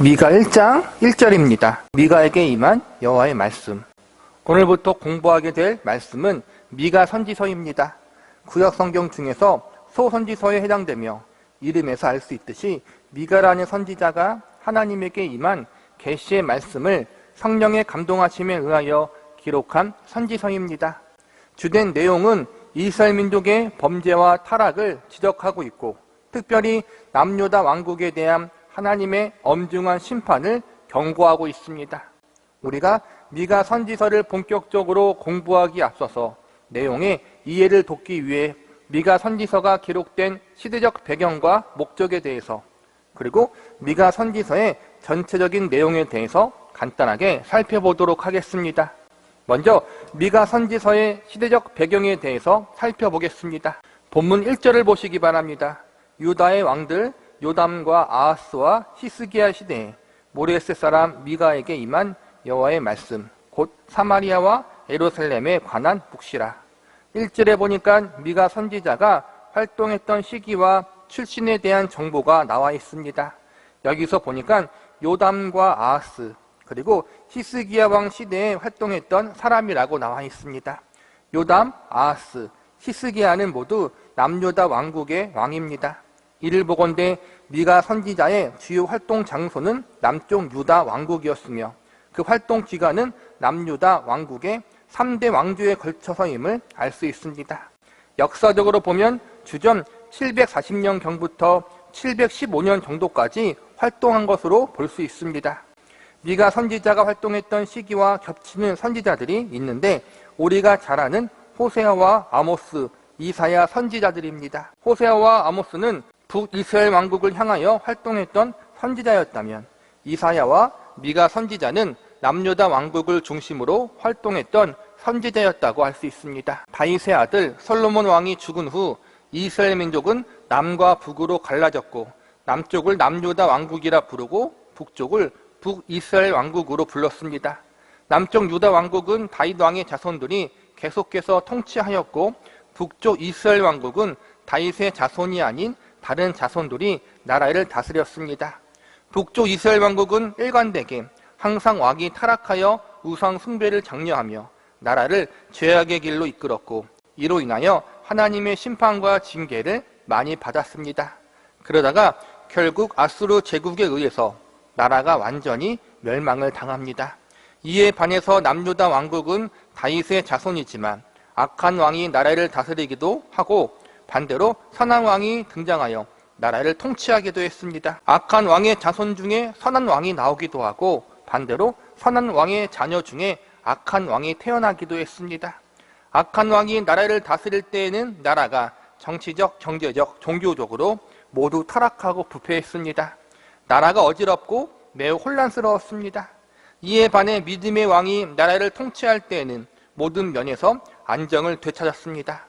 미가 1장 1절입니다. 미가에게 임한 여호와의 말씀. 오늘부터 공부하게 될 말씀은 미가 선지서입니다. 구약 성경 중에서 소선지서에 해당되며 이름에서 알 수 있듯이 미가라는 선지자가 하나님에게 임한 계시의 말씀을 성령의 감동하심에 의하여 기록한 선지서입니다. 주된 내용은 이스라엘 민족의 범죄와 타락을 지적하고 있고, 특별히 남유다 왕국에 대한 하나님의 엄중한 심판을 경고하고 있습니다. 우리가 미가 선지서를 본격적으로 공부하기 앞서서 내용의 이해를 돕기 위해 미가 선지서가 기록된 시대적 배경과 목적에 대해서, 그리고 미가 선지서의 전체적인 내용에 대해서 간단하게 살펴보도록 하겠습니다. 먼저 미가 선지서의 시대적 배경에 대해서 살펴보겠습니다. 본문 1절을 보시기 바랍니다. 유다의 왕들 요담과 아하스와 히스기야 시대에 모레셋 사람 미가에게 임한 여호와의 말씀, 곧 사마리아와 예루살렘에 관한 묵시라. 1절에 보니까 미가 선지자가 활동했던 시기와 출신에 대한 정보가 나와 있습니다. 여기서 보니까 요담과 아하스, 그리고 히스기야 왕 시대에 활동했던 사람이라고 나와 있습니다. 요담, 아하스, 히스기야는 모두 남유다 왕국의 왕입니다. 이를 보건대 미가 선지자의 주요 활동 장소는 남쪽 유다 왕국이었으며 그 활동 기간은 남유다 왕국의 3대 왕조에 걸쳐서임을 알 수 있습니다. 역사적으로 보면 주전 740년경부터 715년 정도까지 활동한 것으로 볼 수 있습니다. 미가 선지자가 활동했던 시기와 겹치는 선지자들이 있는데, 우리가 잘 아는 호세아와 아모스, 이사야 선지자들입니다. 호세아와 아모스는 북이스라엘 왕국을 향하여 활동했던 선지자였다면, 이사야와 미가 선지자는 남유다 왕국을 중심으로 활동했던 선지자였다고 할 수 있습니다. 다윗의 아들 솔로몬 왕이 죽은 후 이스라엘 민족은 남과 북으로 갈라졌고, 남쪽을 남유다 왕국이라 부르고 북쪽을 북이스라엘 왕국으로 불렀습니다. 남쪽 유다 왕국은 다윗 왕의 자손들이 계속해서 통치하였고, 북쪽 이스라엘 왕국은 다윗의 자손이 아닌 다른 자손들이 나라를 다스렸습니다. 북쪽 이스라엘 왕국은 일관되게 항상 왕이 타락하여 우상 숭배를 장려하며 나라를 죄악의 길로 이끌었고, 이로 인하여 하나님의 심판과 징계를 많이 받았습니다. 그러다가 결국 아수르 제국에 의해서 나라가 완전히 멸망을 당합니다. 이에 반해서 남유다 왕국은 다윗의 자손이지만 악한 왕이 나라를 다스리기도 하고, 반대로 선한 왕이 등장하여 나라를 통치하기도 했습니다. 악한 왕의 자손 중에 선한 왕이 나오기도 하고, 반대로 선한 왕의 자녀 중에 악한 왕이 태어나기도 했습니다. 악한 왕이 나라를 다스릴 때에는 나라가 정치적, 경제적, 종교적으로 모두 타락하고 부패했습니다. 나라가 어지럽고 매우 혼란스러웠습니다. 이에 반해 믿음의 왕이 나라를 통치할 때에는 모든 면에서 안정을 되찾았습니다.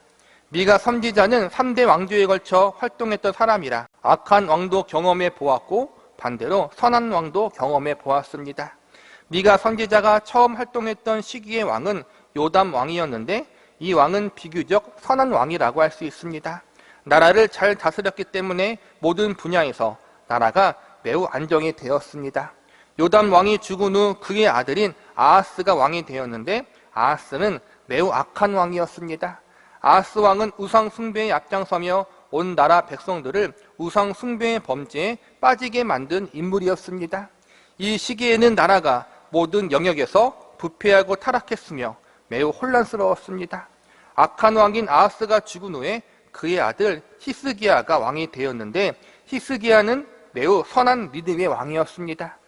미가 선지자는 3대 왕조에 걸쳐 활동했던 사람이라 악한 왕도 경험해 보았고, 반대로 선한 왕도 경험해 보았습니다. 미가 선지자가 처음 활동했던 시기의 왕은 요담 왕이었는데, 이 왕은 비교적 선한 왕이라고 할 수 있습니다. 나라를 잘 다스렸기 때문에 모든 분야에서 나라가 매우 안정이 되었습니다. 요담 왕이 죽은 후 그의 아들인 아하스가 왕이 되었는데, 아하스는 매우 악한 왕이었습니다. 아하스 왕은 우상 숭배에 앞장서며 온 나라 백성들을 우상 숭배의 범죄에 빠지게 만든 인물이었습니다. 이 시기에는 나라가 모든 영역에서 부패하고 타락했으며 매우 혼란스러웠습니다. 악한 왕인 아하스가 죽은 후에 그의 아들 히스기야가 왕이 되었는데, 히스기야는 매우 선한 믿음의 왕이었습니다.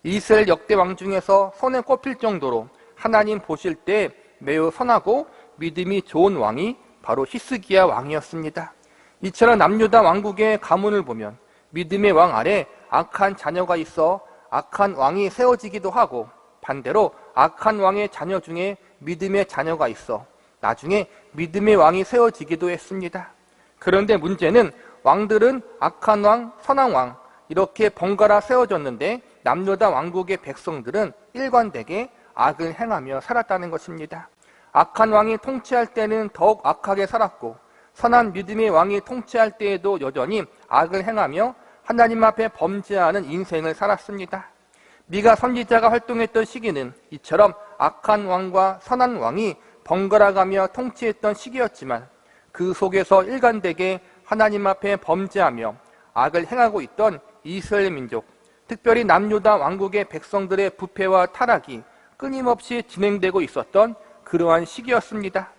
이스라엘 역대 왕 중에서 손에 꼽힐 정도로 하나님 보실 때 매우 선하고 믿음이 좋은 왕이 바로 히스기야 왕이었습니다. 이처럼 남유다 왕국의 가문을 보면 믿음의 왕 아래 악한 자녀가 있어 악한 왕이 세워지기도 하고, 반대로 악한 왕의 자녀 중에 믿음의 자녀가 있어 나중에 믿음의 왕이 세워지기도 했습니다. 그런데 문제는 왕들은 악한 왕, 선한 왕 이렇게 번갈아 세워졌는데, 남유다 왕국의 백성들은 일관되게 악을 행하며 살았다는 것입니다. 악한 왕이 통치할 때는 더욱 악하게 살았고, 선한 믿음의 왕이 통치할 때에도 여전히 악을 행하며 하나님 앞에 범죄하는 인생을 살았습니다. 미가 선지자가 활동했던 시기는 이처럼 악한 왕과 선한 왕이 번갈아가며 통치했던 시기였지만 그 속에서 일관되게 하나님 앞에 범죄하며 악을 행하고 있던 이스라엘 민족, 특별히 남유다 왕국의 백성들의 부패와 타락이 끊임없이 진행되고 있었던 그러한 시기였습니다.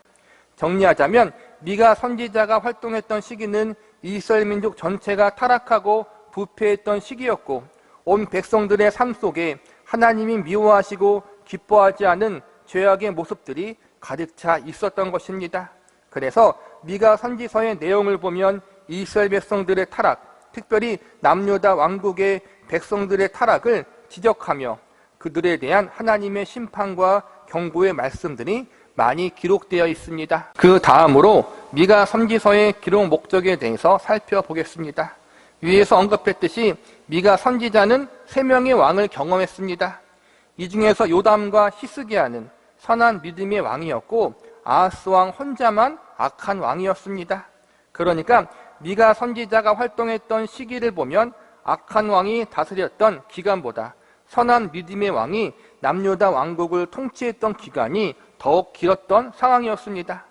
정리하자면 미가 선지자가 활동했던 시기는 이스라엘 민족 전체가 타락하고 부패했던 시기였고 온 백성들의 삶 속에 하나님이 미워하시고 기뻐하지 않은 죄악의 모습들이 가득 차 있었던 것입니다. 그래서 미가 선지서의 내용을 보면 이스라엘 백성들의 타락, 특별히 남유다 왕국의 백성들의 타락을 지적하며 그들에 대한 하나님의 심판과 경고의 말씀들이 많이 기록되어 있습니다. 그 다음으로 미가 선지서의 기록 목적에 대해서 살펴보겠습니다. 위에서 언급했듯이 미가 선지자는 3명의 왕을 경험했습니다. 이 중에서 요담과 히스기야는 선한 믿음의 왕이었고 아하스 왕 혼자만 악한 왕이었습니다. 그러니까 미가 선지자가 활동했던 시기를 보면 악한 왕이 다스렸던 기간보다 선한 믿음의 왕이 남유다 왕국을 통치했던 기간이 더욱 길었던 상황이었습니다.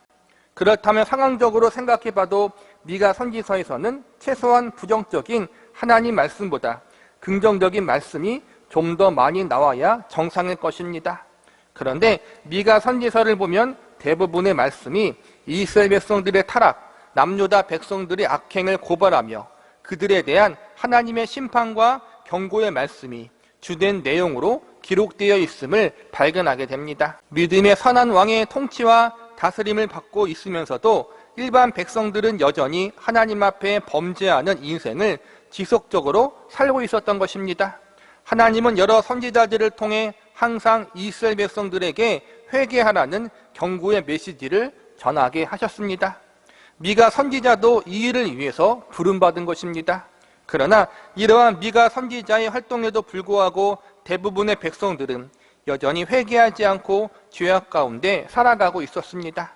그렇다면 상황적으로 생각해봐도 미가 선지서에서는 최소한 부정적인 하나님 말씀보다 긍정적인 말씀이 좀 더 많이 나와야 정상일 것입니다. 그런데 미가 선지서를 보면 대부분의 말씀이 이스라엘 백성들의 타락, 남유다 백성들의 악행을 고발하며 그들에 대한 하나님의 심판과 경고의 말씀이 주된 내용으로 기록되어 있음을 발견하게 됩니다. 믿음의 선한 왕의 통치와 다스림을 받고 있으면서도 일반 백성들은 여전히 하나님 앞에 범죄하는 인생을 지속적으로 살고 있었던 것입니다. 하나님은 여러 선지자들을 통해 항상 이스라엘 백성들에게 회개하라는 경고의 메시지를 전하게 하셨습니다. 미가 선지자도 이 일을 위해서 부름받은 것입니다. 그러나 이러한 미가 선지자의 활동에도 불구하고 대부분의 백성들은 여전히 회개하지 않고 죄악 가운데 살아가고 있었습니다.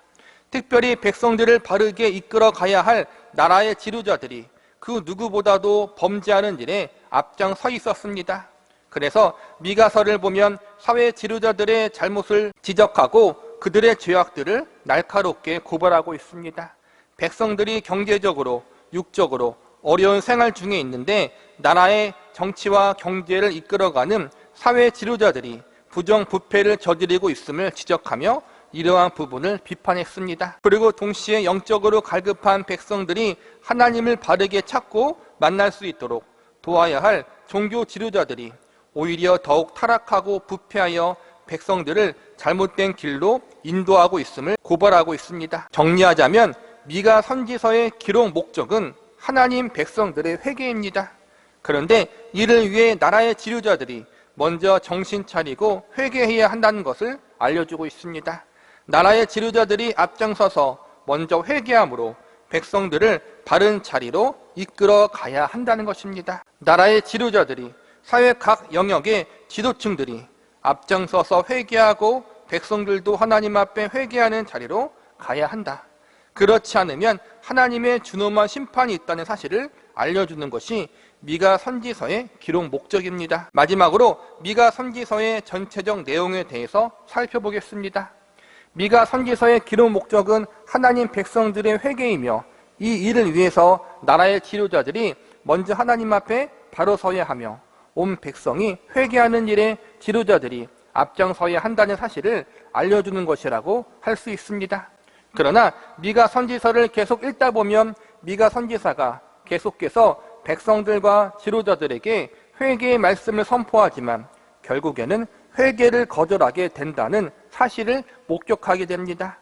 특별히 백성들을 바르게 이끌어 가야 할 나라의 지도자들이 그 누구보다도 범죄하는 일에 앞장서 있었습니다. 그래서 미가서를 보면 사회 지도자들의 잘못을 지적하고 그들의 죄악들을 날카롭게 고발하고 있습니다. 백성들이 경제적으로, 육적으로 어려운 생활 중에 있는데 나라의 정치와 경제를 이끌어가는 사회 지도자들이 부정부패를 저지르고 있음을 지적하며 이러한 부분을 비판했습니다. 그리고 동시에 영적으로 갈급한 백성들이 하나님을 바르게 찾고 만날 수 있도록 도와야 할 종교 지도자들이 오히려 더욱 타락하고 부패하여 백성들을 잘못된 길로 인도하고 있음을 고발하고 있습니다. 정리하자면 미가 선지서의 기록 목적은 하나님 백성들의 회개입니다. 그런데 이를 위해 나라의 지도자들이 먼저 정신 차리고 회개해야 한다는 것을 알려주고 있습니다. 나라의 지도자들이 앞장서서 먼저 회개함으로 백성들을 바른 자리로 이끌어 가야 한다는 것입니다. 나라의 지도자들이 사회 각 영역의 지도층들이 앞장서서 회개하고 백성들도 하나님 앞에 회개하는 자리로 가야 한다. 그렇지 않으면 하나님의 준엄한 심판이 있다는 사실을 알려주는 것이 미가 선지서의 기록 목적입니다. 마지막으로 미가 선지서의 전체적 내용에 대해서 살펴보겠습니다. 미가 선지서의 기록 목적은 하나님 백성들의 회개이며 이 일을 위해서 나라의 지도자들이 먼저 하나님 앞에 바로 서야 하며 온 백성이 회개하는 일에 지도자들이 앞장서야 한다는 사실을 알려주는 것이라고 할 수 있습니다. 그러나 미가 선지서를 계속 읽다 보면 미가 선지사가 계속해서 백성들과 지도자들에게 회개의 말씀을 선포하지만 결국에는 회개를 거절하게 된다는 사실을 목격하게 됩니다.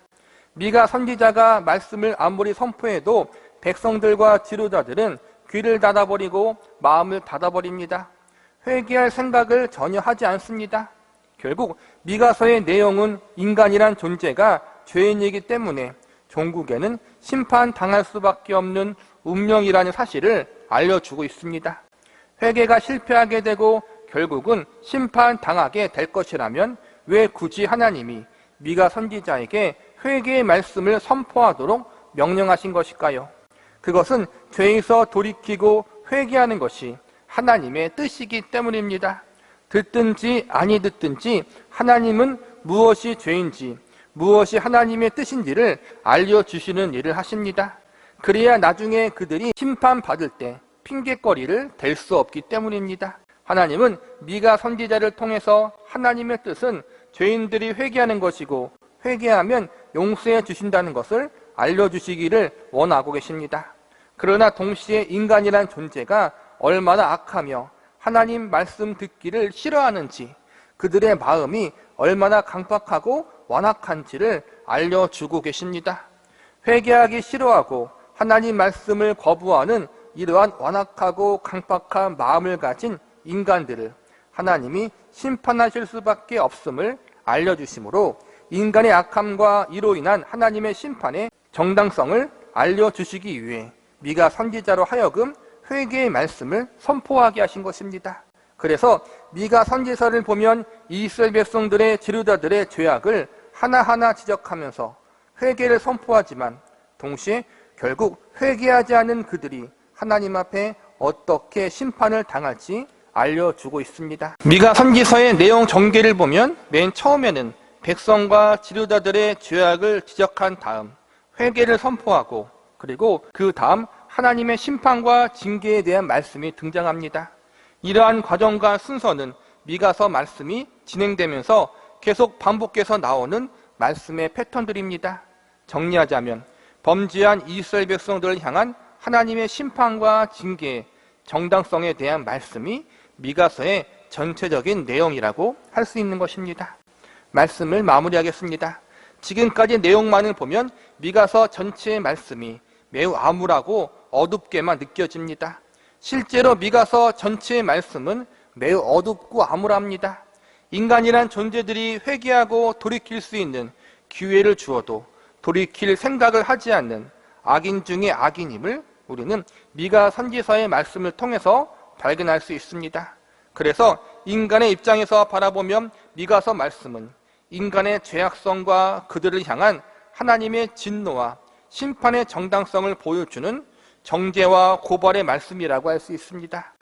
미가 선지자가 말씀을 아무리 선포해도 백성들과 지도자들은 귀를 닫아버리고 마음을 닫아버립니다. 회개할 생각을 전혀 하지 않습니다. 결국 미가서의 내용은 인간이란 존재가 죄인이기 때문에 종국에는 심판당할 수밖에 없는 운명이라는 사실을 알려주고 있습니다. 회개가 실패하게 되고 결국은 심판당하게 될 것이라면 왜 굳이 하나님이 미가 선지자에게 회개의 말씀을 선포하도록 명령하신 것일까요? 그것은 죄에서 돌이키고 회개하는 것이 하나님의 뜻이기 때문입니다. 듣든지 아니 듣든지 하나님은 무엇이 죄인지 무엇이 하나님의 뜻인지를 알려주시는 일을 하십니다. 그래야 나중에 그들이 심판받을 때 핑계거리를 댈 수 없기 때문입니다. 하나님은 미가 선지자를 통해서 하나님의 뜻은 죄인들이 회개하는 것이고 회개하면 용서해 주신다는 것을 알려주시기를 원하고 계십니다. 그러나 동시에 인간이란 존재가 얼마나 악하며 하나님 말씀 듣기를 싫어하는지 그들의 마음이 얼마나 강팍하고 완악한지를 알려주고 계십니다. 회개하기 싫어하고 하나님 말씀을 거부하는 이러한 완악하고 강팍한 마음을 가진 인간들을 하나님이 심판하실 수밖에 없음을 알려주시므로 인간의 악함과 이로 인한 하나님의 심판의 정당성을 알려주시기 위해 미가 선지자로 하여금 회개의 말씀을 선포하게 하신 것입니다. 그래서 미가 선지서를 보면 이스라엘 백성들의 지도자들의 죄악을 하나하나 지적하면서 회개를 선포하지만 동시에 결국 회개하지 않은 그들이 하나님 앞에 어떻게 심판을 당할지 알려주고 있습니다. 미가 선지서의 내용 전개를 보면 맨 처음에는 백성과 지도자들의 죄악을 지적한 다음 회개를 선포하고 그리고 그 다음 하나님의 심판과 징계에 대한 말씀이 등장합니다. 이러한 과정과 순서는 미가서 말씀이 진행되면서 계속 반복해서 나오는 말씀의 패턴들입니다. 정리하자면 범죄한 이스라엘 백성들을 향한 하나님의 심판과 징계의 정당성에 대한 말씀이 미가서의 전체적인 내용이라고 할 수 있는 것입니다. 말씀을 마무리하겠습니다. 지금까지 내용만을 보면 미가서 전체의 말씀이 매우 암울하고 어둡게만 느껴집니다. 실제로 미가서 전체의 말씀은 매우 어둡고 암울합니다. 인간이란 존재들이 회개하고 돌이킬 수 있는 기회를 주어도 돌이킬 생각을 하지 않는 악인 중에 악인임을 우리는 미가 선지서의 말씀을 통해서 발견할 수 있습니다. 그래서 인간의 입장에서 바라보면 미가서 말씀은 인간의 죄악성과 그들을 향한 하나님의 진노와 심판의 정당성을 보여주는 정죄와 고발의 말씀이라고 할 수 있습니다.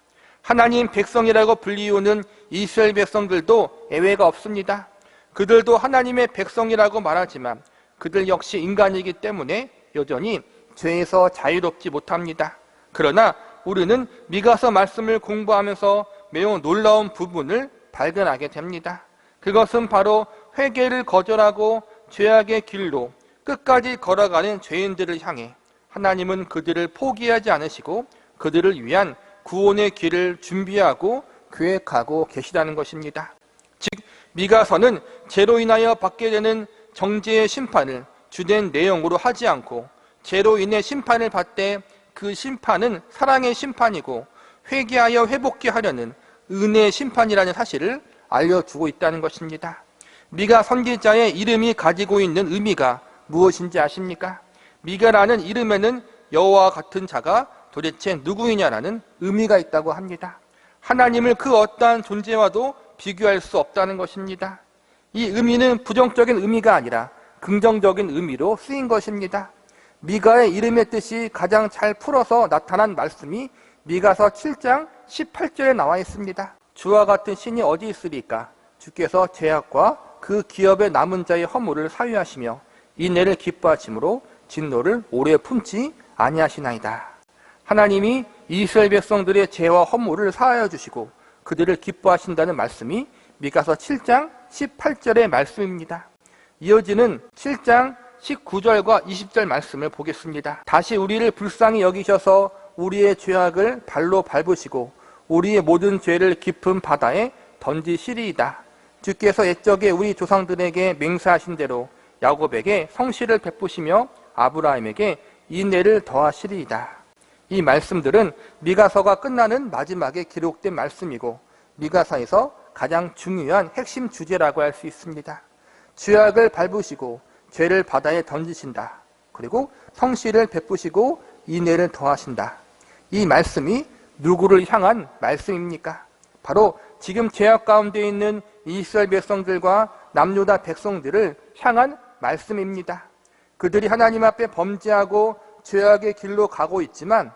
하나님 백성이라고 불리우는 이스라엘 백성들도 예외가 없습니다. 그들도 하나님의 백성이라고 말하지만 그들 역시 인간이기 때문에 여전히 죄에서 자유롭지 못합니다. 그러나 우리는 미가서 말씀을 공부하면서 매우 놀라운 부분을 발견하게 됩니다. 그것은 바로 회개를 거절하고 죄악의 길로 끝까지 걸어가는 죄인들을 향해 하나님은 그들을 포기하지 않으시고 그들을 위한 구원의 길을 준비하고 계획하고 계시다는 것입니다. 즉 미가서는 죄로 인하여 받게 되는 정죄의 심판을 주된 내용으로 하지 않고 죄로 인해 심판을 받되 그 심판은 사랑의 심판이고 회개하여 회복케 하려는 은혜의 심판이라는 사실을 알려주고 있다는 것입니다. 미가 선지자의 이름이 가지고 있는 의미가 무엇인지 아십니까? 미가라는 이름에는 여호와와 같은 자가 도대체 누구이냐라는 의미가 있다고 합니다. 하나님을 그 어떠한 존재와도 비교할 수 없다는 것입니다. 이 의미는 부정적인 의미가 아니라 긍정적인 의미로 쓰인 것입니다. 미가의 이름의 뜻이 가장 잘 풀어서 나타난 말씀이 미가서 7장 18절에 나와 있습니다. 주와 같은 신이 어디 있으리까? 주께서 죄악과 그 기업의 남은 자의 허물을 사유하시며 인애를 기뻐하심으로 진노를 오래 품지 아니하시나이다. 하나님이 이스라엘 백성들의 죄와 허물을 사하여 주시고 그들을 기뻐하신다는 말씀이 미가서 7장 18절의 말씀입니다. 이어지는 7장 19절과 20절 말씀을 보겠습니다. 다시 우리를 불쌍히 여기셔서 우리의 죄악을 발로 밟으시고 우리의 모든 죄를 깊은 바다에 던지시리이다. 주께서 옛적에 우리 조상들에게 맹세하신 대로 야곱에게 성실을 베푸시며 아브라함에게 인애를 더하시리이다. 이 말씀들은 미가서가 끝나는 마지막에 기록된 말씀이고 미가서에서 가장 중요한 핵심 주제라고 할 수 있습니다. 죄악을 밟으시고 죄를 바다에 던지신다. 그리고 성실을 베푸시고 인애를 더하신다. 이 말씀이 누구를 향한 말씀입니까? 바로 지금 죄악 가운데 있는 이스라엘 백성들과 남유다 백성들을 향한 말씀입니다. 그들이 하나님 앞에 범죄하고 죄악의 길로 가고 있지만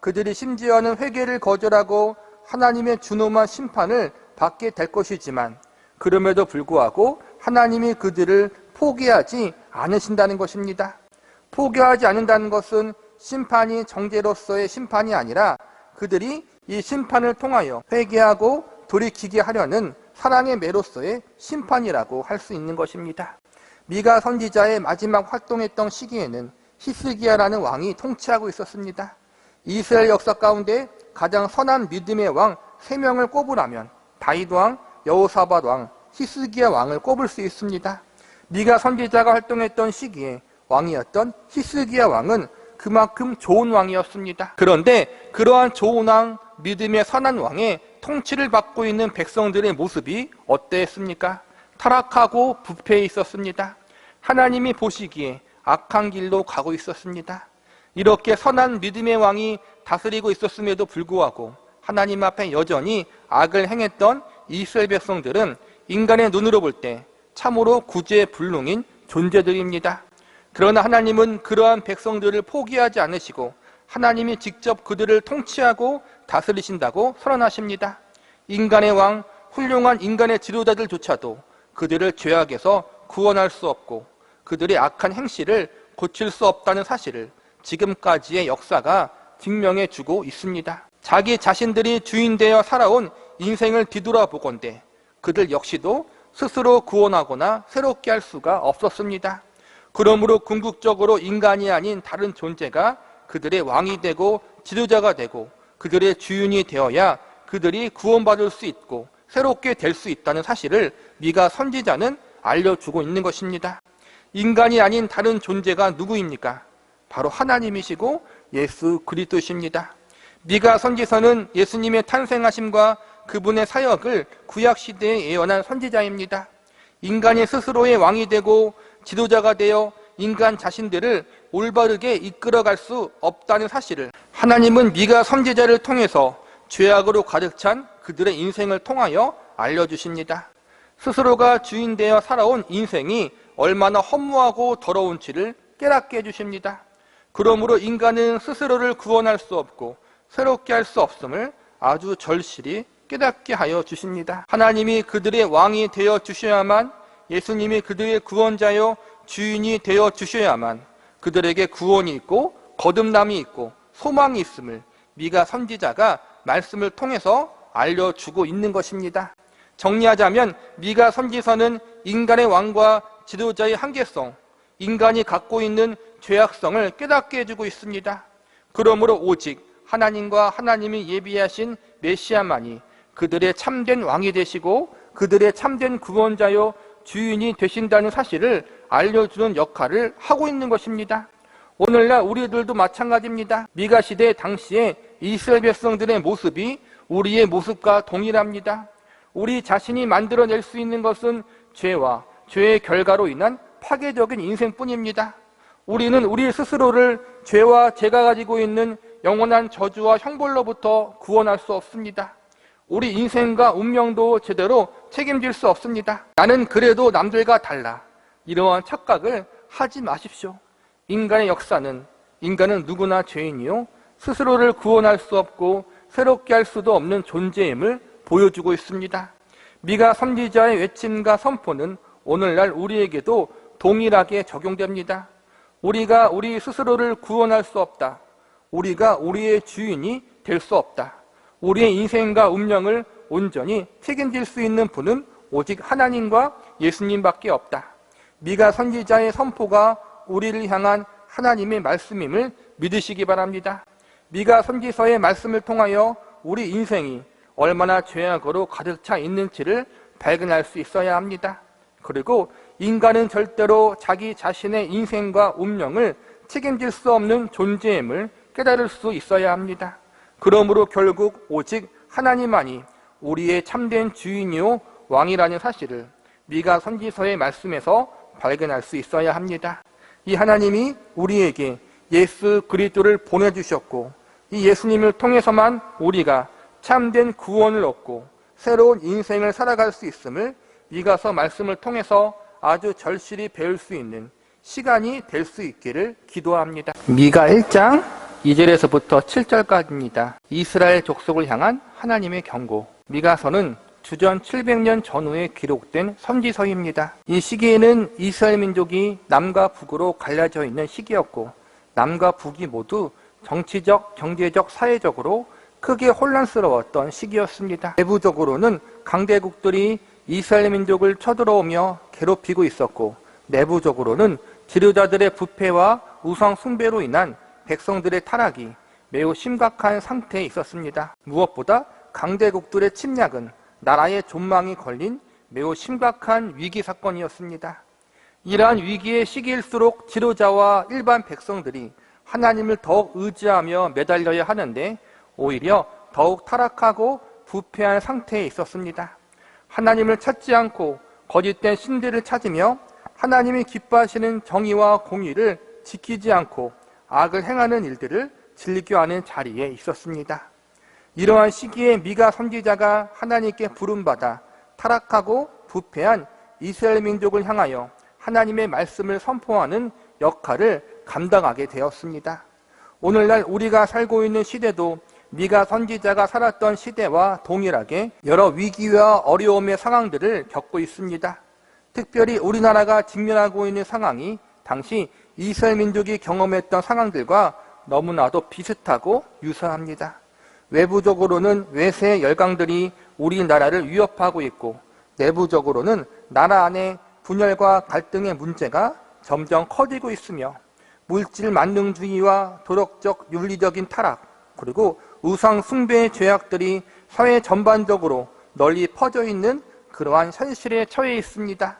그들이 심지어는 회개를 거절하고 하나님의 준엄한 심판을 받게 될 것이지만 그럼에도 불구하고 하나님이 그들을 포기하지 않으신다는 것입니다. 포기하지 않는다는 것은 심판이 정죄로서의 심판이 아니라 그들이 이 심판을 통하여 회개하고 돌이키게 하려는 사랑의 매로서의 심판이라고 할 수 있는 것입니다. 미가 선지자의 마지막 활동했던 시기에는 히스기야라는 왕이 통치하고 있었습니다. 이스라엘 역사 가운데 가장 선한 믿음의 왕 3명을 꼽으라면 다윗 왕, 여호사밧 왕, 히스기야 왕을 꼽을 수 있습니다. 미가 선지자가 활동했던 시기에 왕이었던 히스기야 왕은 그만큼 좋은 왕이었습니다. 그런데 그러한 좋은 왕, 믿음의 선한 왕의 통치를 받고 있는 백성들의 모습이 어땠습니까? 타락하고 부패해 있었습니다. 하나님이 보시기에 악한 길로 가고 있었습니다. 이렇게 선한 믿음의 왕이 다스리고 있었음에도 불구하고 하나님 앞에 여전히 악을 행했던 이스라엘 백성들은 인간의 눈으로 볼 때 참으로 구제불능인 존재들입니다. 그러나 하나님은 그러한 백성들을 포기하지 않으시고 하나님이 직접 그들을 통치하고 다스리신다고 선언하십니다. 인간의 왕, 훌륭한 인간의 지도자들조차도 그들을 죄악에서 구원할 수 없고 그들의 악한 행실을 고칠 수 없다는 사실을 지금까지의 역사가 증명해 주고 있습니다. 자기 자신들이 주인되어 살아온 인생을 뒤돌아보건대 그들 역시도 스스로 구원하거나 새롭게 할 수가 없었습니다. 그러므로 궁극적으로 인간이 아닌 다른 존재가 그들의 왕이 되고 지도자가 되고 그들의 주인이 되어야 그들이 구원받을 수 있고 새롭게 될 수 있다는 사실을 미가 선지자는 알려주고 있는 것입니다. 인간이 아닌 다른 존재가 누구입니까? 바로 하나님이시고 예수 그리스도십니다. 미가 선지서는 예수님의 탄생하심과 그분의 사역을 구약시대에 예언한 선지자입니다. 인간이 스스로의 왕이 되고 지도자가 되어 인간 자신들을 올바르게 이끌어갈 수 없다는 사실을 하나님은 미가 선지자를 통해서 죄악으로 가득 찬 그들의 인생을 통하여 알려주십니다. 스스로가 주인되어 살아온 인생이 얼마나 허무하고 더러운지를 깨닫게 해주십니다. 그러므로 인간은 스스로를 구원할 수 없고 새롭게 할 수 없음을 아주 절실히 깨닫게 하여 주십니다. 하나님이 그들의 왕이 되어 주셔야만, 예수님이 그들의 구원자요 주인이 되어 주셔야만 그들에게 구원이 있고 거듭남이 있고 소망이 있음을 미가 선지자가 말씀을 통해서 알려주고 있는 것입니다. 정리하자면 미가 선지서는 인간의 왕과 지도자의 한계성, 인간이 갖고 있는 죄악성을 깨닫게 해주고 있습니다. 그러므로 오직 하나님과 하나님이 예비하신 메시아만이 그들의 참된 왕이 되시고 그들의 참된 구원자요 주인이 되신다는 사실을 알려주는 역할을 하고 있는 것입니다. 오늘날 우리들도 마찬가지입니다. 미가 시대 당시에 이스라엘 백성들의 모습이 우리의 모습과 동일합니다. 우리 자신이 만들어낼 수 있는 것은 죄와 죄의 결과로 인한 파괴적인 인생뿐입니다. 우리는 우리 스스로를 죄와 죄가 가지고 있는 영원한 저주와 형벌로부터 구원할 수 없습니다. 우리 인생과 운명도 제대로 책임질 수 없습니다. 나는 그래도 남들과 달라. 이러한 착각을 하지 마십시오. 인간은 누구나 죄인이요 스스로를 구원할 수 없고 새롭게 할 수도 없는 존재임을 보여주고 있습니다. 미가 선지자의 외침과 선포는 오늘날 우리에게도 동일하게 적용됩니다. 우리가 우리 스스로를 구원할 수 없다. 우리가 우리의 주인이 될 수 없다. 우리의 인생과 운명을 온전히 책임질 수 있는 분은 오직 하나님과 예수님밖에 없다. 미가 선지자의 선포가 우리를 향한 하나님의 말씀임을 믿으시기 바랍니다. 미가 선지서의 말씀을 통하여 우리 인생이 얼마나 죄악으로 가득 차 있는지를 발견할 수 있어야 합니다. 그리고 인간은 절대로 자기 자신의 인생과 운명을 책임질 수 없는 존재임을 깨달을 수 있어야 합니다. 그러므로 결국 오직 하나님만이 우리의 참된 주인이요 왕이라는 사실을 미가 선지서의 말씀에서 발견할 수 있어야 합니다. 이 하나님이 우리에게 예수 그리스도를 보내주셨고 이 예수님을 통해서만 우리가 참된 구원을 얻고 새로운 인생을 살아갈 수 있음을 미가서 말씀을 통해서 아주 절실히 배울 수 있는 시간이 될 수 있기를 기도합니다. 미가 1장 2절에서부터 7절까지입니다. 이스라엘 족속을 향한 하나님의 경고. 미가서는 주전 700년 전후에 기록된 선지서입니다. 이 시기에는 이스라엘 민족이 남과 북으로 갈라져 있는 시기였고, 남과 북이 모두 정치적, 경제적, 사회적으로 크게 혼란스러웠던 시기였습니다. 내부적으로는 강대국들이 이스라엘 민족을 쳐들어오며 괴롭히고 있었고, 내부적으로는 지도자들의 부패와 우상 숭배로 인한 백성들의 타락이 매우 심각한 상태에 있었습니다. 무엇보다 강대국들의 침략은 나라의 존망이 걸린 매우 심각한 위기 사건이었습니다. 이러한 위기의 시기일수록 지도자와 일반 백성들이 하나님을 더욱 의지하며 매달려야 하는데 오히려 더욱 타락하고 부패한 상태에 있었습니다. 하나님을 찾지 않고 거짓된 신들을 찾으며 하나님이 기뻐하시는 정의와 공의를 지키지 않고 악을 행하는 일들을 즐겨하는 자리에 있었습니다. 이러한 시기에 미가 선지자가 하나님께 부름받아 타락하고 부패한 이스라엘 민족을 향하여 하나님의 말씀을 선포하는 역할을 감당하게 되었습니다. 오늘날 우리가 살고 있는 시대도 미가 선지자가 살았던 시대와 동일하게 여러 위기와 어려움의 상황들을 겪고 있습니다. 특별히 우리나라가 직면하고 있는 상황이 당시 이스라엘 민족이 경험했던 상황들과 너무나도 비슷하고 유사합니다. 외부적으로는 외세의 열강들이 우리나라를 위협하고 있고, 내부적으로는 나라 안에 분열과 갈등의 문제가 점점 커지고 있으며, 물질 만능주의와 도덕적 윤리적인 타락, 그리고 우상 숭배의 죄악들이 사회 전반적으로 널리 퍼져 있는 그러한 현실에 처해 있습니다.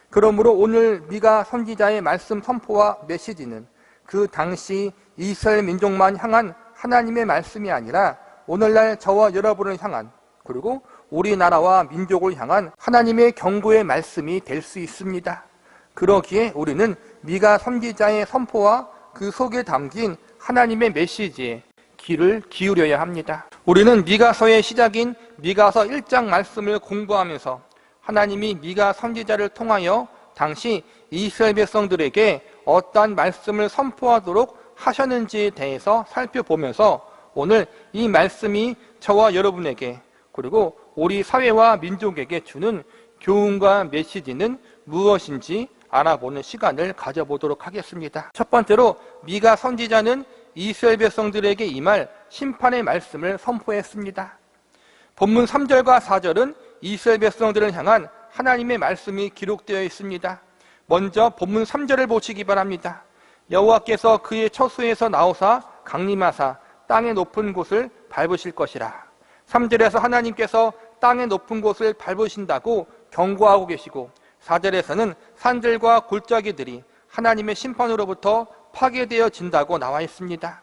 그러므로 오늘 미가 선지자의 말씀 선포와 메시지는 그 당시 이스라엘 민족만 향한 하나님의 말씀이 아니라 오늘날 저와 여러분을 향한, 그리고 우리나라와 민족을 향한 하나님의 경고의 말씀이 될 수 있습니다. 그러기에 우리는 미가 선지자의 선포와 그 속에 담긴 하나님의 메시지에 귀를 기울여야 합니다. 우리는 미가서의 시작인 미가서 1장 말씀을 공부하면서 하나님이 미가 선지자를 통하여 당시 이스라엘 백성들에게 어떠한 말씀을 선포하도록 하셨는지에 대해서 살펴보면서 오늘 이 말씀이 저와 여러분에게, 그리고 우리 사회와 민족에게 주는 교훈과 메시지는 무엇인지 알아보는 시간을 가져보도록 하겠습니다. 첫 번째로 미가 선지자는 이스라엘 백성들에게 임할 심판의 말씀을 선포했습니다. 본문 3절과 4절은 이스라엘 백성들을 향한 하나님의 말씀이 기록되어 있습니다. 먼저 본문 3절을 보시기 바랍니다. 여호와께서 그의 처소에서 나오사 강림하사 땅의 높은 곳을 밟으실 것이라. 3절에서 하나님께서 땅의 높은 곳을 밟으신다고 경고하고 계시고, 4절에서는 산들과 골짜기들이 하나님의 심판으로부터 파괴되어진다고 나와 있습니다.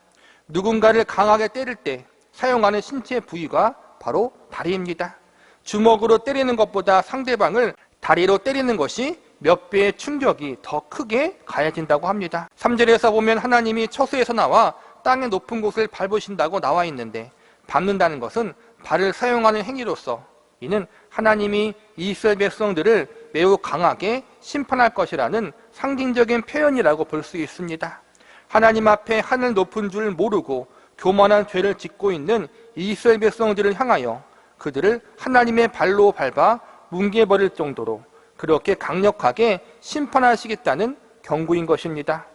누군가를 강하게 때릴 때 사용하는 신체 부위가 바로 다리입니다. 주먹으로 때리는 것보다 상대방을 다리로 때리는 것이 몇 배의 충격이 더 크게 가해진다고 합니다. 3절에서 보면 하나님이 처소에서 나와 땅의 높은 곳을 밟으신다고 나와 있는데, 밟는다는 것은 발을 사용하는 행위로서 이는 하나님이 이스라엘 백성들을 매우 강하게 심판할 것이라는 상징적인 표현이라고 볼 수 있습니다. 하나님 앞에 하늘 높은 줄 모르고 교만한 죄를 짓고 있는 이스라엘 백성들을 향하여 그들을 하나님의 발로 밟아 뭉개버릴 정도로 그렇게 강력하게 심판하시겠다는 경고인 것입니다.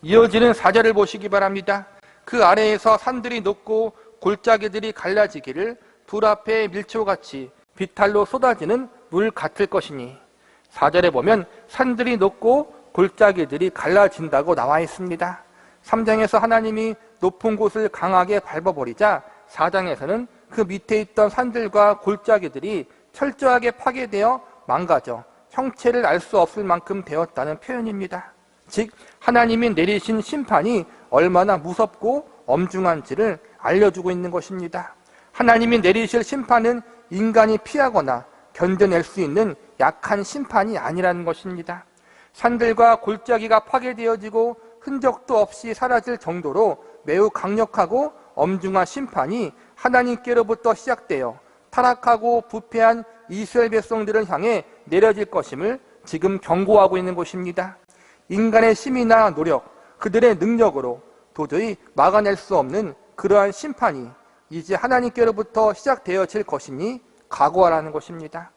이어지는 4절을 보시기 바랍니다. 그 아래에서 산들이 높고 골짜기들이 갈라지기를 불 앞에 밀초같이 비탈로 쏟아지는 물 같을 것이니. 4절에 보면 산들이 높고 골짜기들이 갈라진다고 나와 있습니다. 3장에서 하나님이 높은 곳을 강하게 밟아버리자 4장에서는 그 밑에 있던 산들과 골짜기들이 철저하게 파괴되어 망가져 형체를 알 수 없을 만큼 되었다는 표현입니다. 즉 하나님이 내리신 심판이 얼마나 무섭고 엄중한지를 알려주고 있는 것입니다. 하나님이 내리실 심판은 인간이 피하거나 견뎌낼 수 있는 약한 심판이 아니라는 것입니다. 산들과 골짜기가 파괴되어지고 흔적도 없이 사라질 정도로 매우 강력하고 엄중한 심판이 하나님께로부터 시작되어 타락하고 부패한 이스라엘 백성들을 향해 내려질 것임을 지금 경고하고 있는 것입니다. 인간의 힘이나 노력, 그들의 능력으로 도저히 막아낼 수 없는 그러한 심판이 이제 하나님께로부터 시작되어질 것이니 각오하라는 것입니다.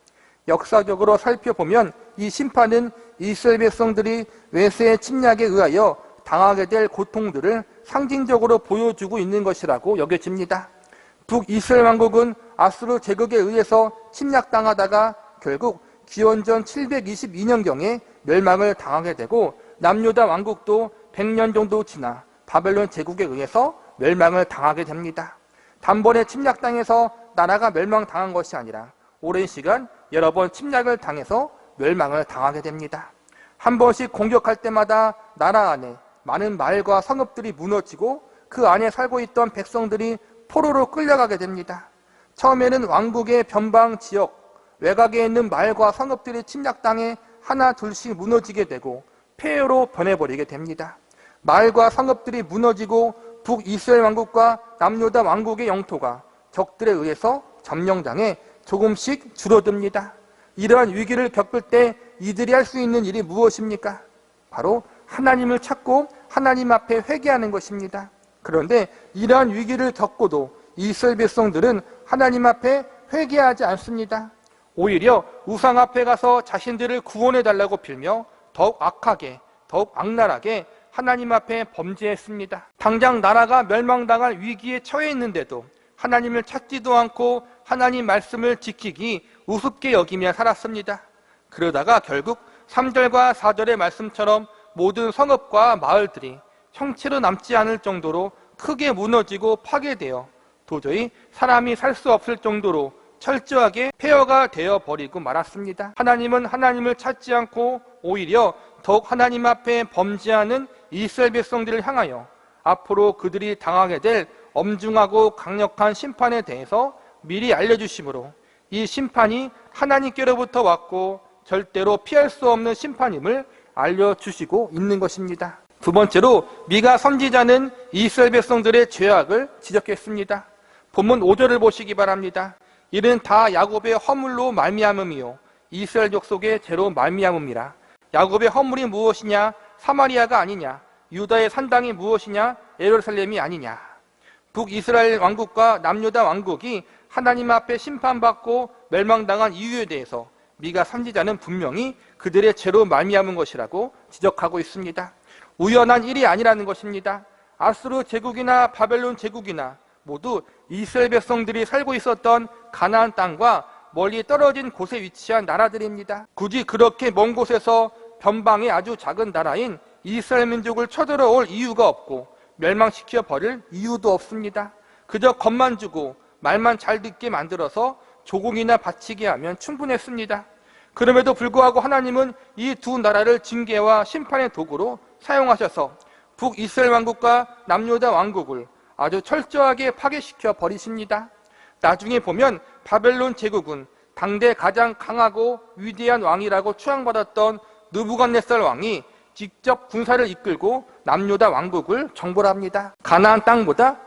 역사적으로 살펴보면 이 심판은 이스라엘 백성들이 외세의 침략에 의하여 당하게 될 고통들을 상징적으로 보여주고 있는 것이라고 여겨집니다. 북이스라엘 왕국은 아수르 제국에 의해서 침략당하다가 결국 기원전 722년경에 멸망을 당하게 되고 남유다 왕국도 100년 정도 지나 바벨론 제국에 의해서 멸망을 당하게 됩니다. 단번에 침략당해서 나라가 멸망당한 것이 아니라 오랜 시간 여러 번 침략을 당해서 멸망을 당하게 됩니다. 한 번씩 공격할 때마다 나라 안에 많은 마을과 성읍들이 무너지고 그 안에 살고 있던 백성들이 포로로 끌려가게 됩니다. 처음에는 왕국의 변방 지역, 외곽에 있는 마을과 성읍들이 침략당해 하나 둘씩 무너지게 되고 폐허로 변해버리게 됩니다. 마을과 성읍들이 무너지고 북이스라엘 왕국과 남유다 왕국의 영토가 적들에 의해서 점령당해 조금씩 줄어듭니다. 이러한 위기를 겪을 때 이들이 할 수 있는 일이 무엇입니까? 바로 하나님을 찾고 하나님 앞에 회개하는 것입니다. 그런데 이러한 위기를 겪고도 이스라엘 백성들은 하나님 앞에 회개하지 않습니다. 오히려 우상 앞에 가서 자신들을 구원해달라고 빌며 더욱 악하게, 더욱 악랄하게 하나님 앞에 범죄했습니다. 당장 나라가 멸망당할 위기에 처해 있는데도 하나님을 찾지도 않고 하나님 말씀을 지키기 우습게 여기며 살았습니다. 그러다가 결국 3절과 4절의 말씀처럼 모든 성읍과 마을들이 형체로 남지 않을 정도로 크게 무너지고 파괴되어 도저히 사람이 살 수 없을 정도로 철저하게 폐허가 되어버리고 말았습니다. 하나님은 하나님을 찾지 않고 오히려 더욱 하나님 앞에 범죄하는 이스라엘 백성들을 향하여 앞으로 그들이 당하게 될 엄중하고 강력한 심판에 대해서 미리 알려주심으로 이 심판이 하나님께로부터 왔고 절대로 피할 수 없는 심판임을 알려주시고 있는 것입니다. 두 번째로 미가 선지자는 이스라엘 백성들의 죄악을 지적했습니다. 본문 5절을 보시기 바랍니다. 이는 다 야곱의 허물로 말미암음이요 이스라엘 족속의 죄로 말미암음이라. 야곱의 허물이 무엇이냐? 사마리아가 아니냐? 유다의 산당이 무엇이냐? 예루살렘이 아니냐? 북이스라엘 왕국과 남유다 왕국이 하나님 앞에 심판받고 멸망당한 이유에 대해서 미가 선지자는 분명히 그들의 죄로 말미암은 것이라고 지적하고 있습니다. 우연한 일이 아니라는 것입니다. 아수르 제국이나 바벨론 제국이나 모두 이스라엘 백성들이 살고 있었던 가나안 땅과 멀리 떨어진 곳에 위치한 나라들입니다. 굳이 그렇게 먼 곳에서 변방의 아주 작은 나라인 이스라엘 민족을 쳐들어올 이유가 없고 멸망시켜 버릴 이유도 없습니다. 그저 겁만 주고 말만 잘 듣게 만들어서 조공이나 바치게 하면 충분했습니다. 그럼에도 불구하고 하나님은 이 두 나라를 징계와 심판의 도구로 사용하셔서 북이스라엘 왕국과 남유다 왕국을 아주 철저하게 파괴시켜 버리십니다. 나중에 보면 바벨론 제국은 당대 가장 강하고 위대한 왕이라고 추앙받았던 느부갓네살 왕이 직접 군사를 이끌고 남유다 왕국을 정벌합니다. 가나안 땅보다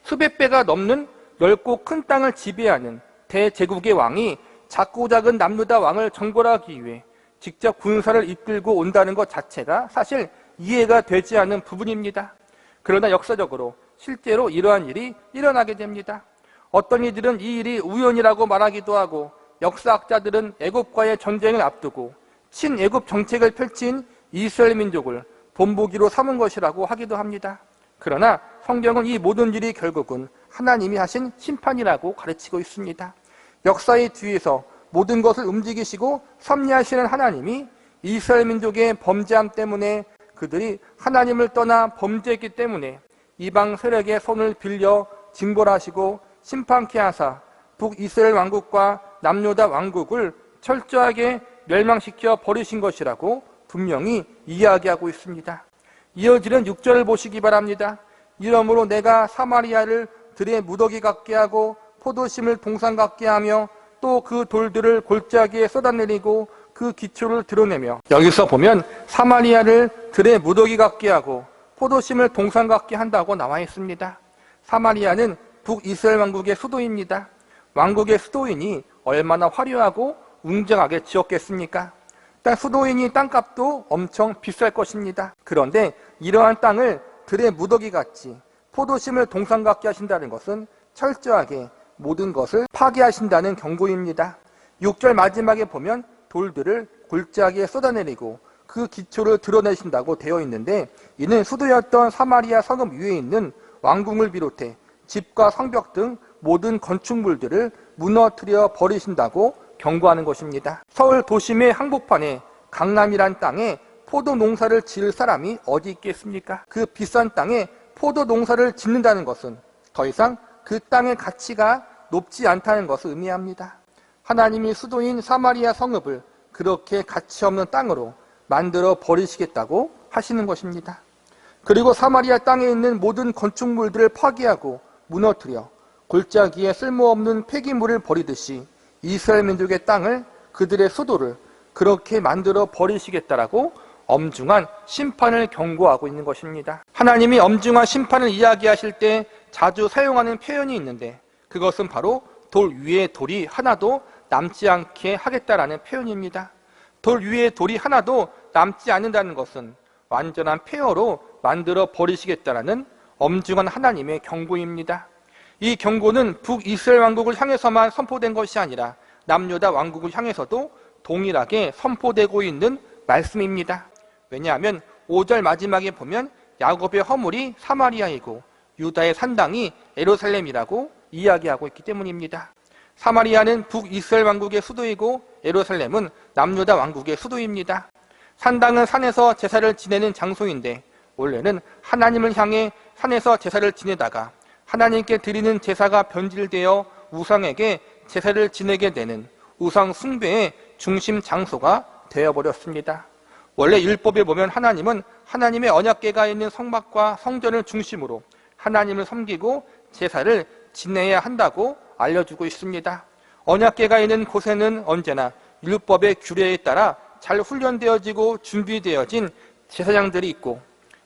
수백 배가 넘는 넓고 큰 땅을 지배하는 대제국의 왕이 작고 작은 남유다 왕을 정벌하기 위해 직접 군사를 이끌고 온다는 것 자체가 사실 이해가 되지 않는 부분입니다. 그러나 역사적으로 실제로 이러한 일이 일어나게 됩니다. 어떤 이들은 이 일이 우연이라고 말하기도 하고 역사학자들은 애굽과의 전쟁을 앞두고 친애굽 정책을 펼친 이스라엘 민족을 본보기로 삼은 것이라고 하기도 합니다. 그러나 성경은 이 모든 일이 결국은 하나님이 하신 심판이라고 가르치고 있습니다. 역사의 뒤에서 모든 것을 움직이시고 섭리하시는 하나님이 이스라엘 민족의 범죄함 때문에 그들이 하나님을 떠나 범죄했기 때문에 이방 세력의 손을 빌려 징벌하시고 심판케 하사 북이스라엘 왕국과 남유다 왕국을 철저하게 멸망시켜 버리신 것이라고 분명히 이야기하고 있습니다. 이어지는 6절을 보시기 바랍니다. 이러므로 내가 사마리아를 들의 무더기 같게 하고 포도심을 동산 같게 하며 또 그 돌들을 골짜기에 쏟아내리고 그 기초를 드러내며, 여기서 보면 사마리아를 들의 무더기 같게 하고 포도심을 동산 같게 한다고 나와 있습니다. 사마리아는 북이스라엘 왕국의 수도입니다. 왕국의 수도인이 얼마나 화려하고 웅장하게 지었겠습니까? 수도인이 땅값도 엄청 비쌀 것입니다. 그런데 이러한 땅을 들의 무더기 같이 포도심을 동상 같게 하신다는 것은 철저하게 모든 것을 파괴하신다는 경고입니다. 6절 마지막에 보면 돌들을 골짜기에 쏟아내리고 그 기초를 드러내신다고 되어 있는데, 이는 수도였던 사마리아 성읍 위에 있는 왕궁을 비롯해 집과 성벽 등 모든 건축물들을 무너뜨려 버리신다고 경고하는 것입니다. 서울 도심의 한복판에 강남이란 땅에 포도 농사를 지을 사람이 어디 있겠습니까? 그 비싼 땅에 포도 농사를 짓는다는 것은 더 이상 그 땅의 가치가 높지 않다는 것을 의미합니다. 하나님이 수도인 사마리아 성읍을 그렇게 가치 없는 땅으로 만들어 버리시겠다고 하시는 것입니다. 그리고 사마리아 땅에 있는 모든 건축물들을 파괴하고 무너뜨려 골짜기에 쓸모없는 폐기물을 버리듯이 이스라엘 민족의 땅을, 그들의 수도를 그렇게 만들어 버리시겠다라고 엄중한 심판을 경고하고 있는 것입니다. 하나님이 엄중한 심판을 이야기하실 때 자주 사용하는 표현이 있는데, 그것은 바로 돌 위에 돌이 하나도 남지 않게 하겠다라는 표현입니다. 돌 위에 돌이 하나도 남지 않는다는 것은 완전한 폐허로 만들어 버리시겠다라는 엄중한 하나님의 경고입니다. 이 경고는 북이스라엘 왕국을 향해서만 선포된 것이 아니라 남유다 왕국을 향해서도 동일하게 선포되고 있는 말씀입니다. 왜냐하면 5절 마지막에 보면 야곱의 허물이 사마리아이고 유다의 산당이 예루살렘이라고 이야기하고 있기 때문입니다. 사마리아는 북이스라엘 왕국의 수도이고 예루살렘은 남유다 왕국의 수도입니다. 산당은 산에서 제사를 지내는 장소인데, 원래는 하나님을 향해 산에서 제사를 지내다가 하나님께 드리는 제사가 변질되어 우상에게 제사를 지내게 되는 우상 숭배의 중심 장소가 되어버렸습니다. 원래 율법에 보면 하나님은 하나님의 언약궤가 있는 성막과 성전을 중심으로 하나님을 섬기고 제사를 지내야 한다고 알려주고 있습니다. 언약궤가 있는 곳에는 언제나 율법의 규례에 따라 잘 훈련되어지고 준비되어진 제사장들이 있고,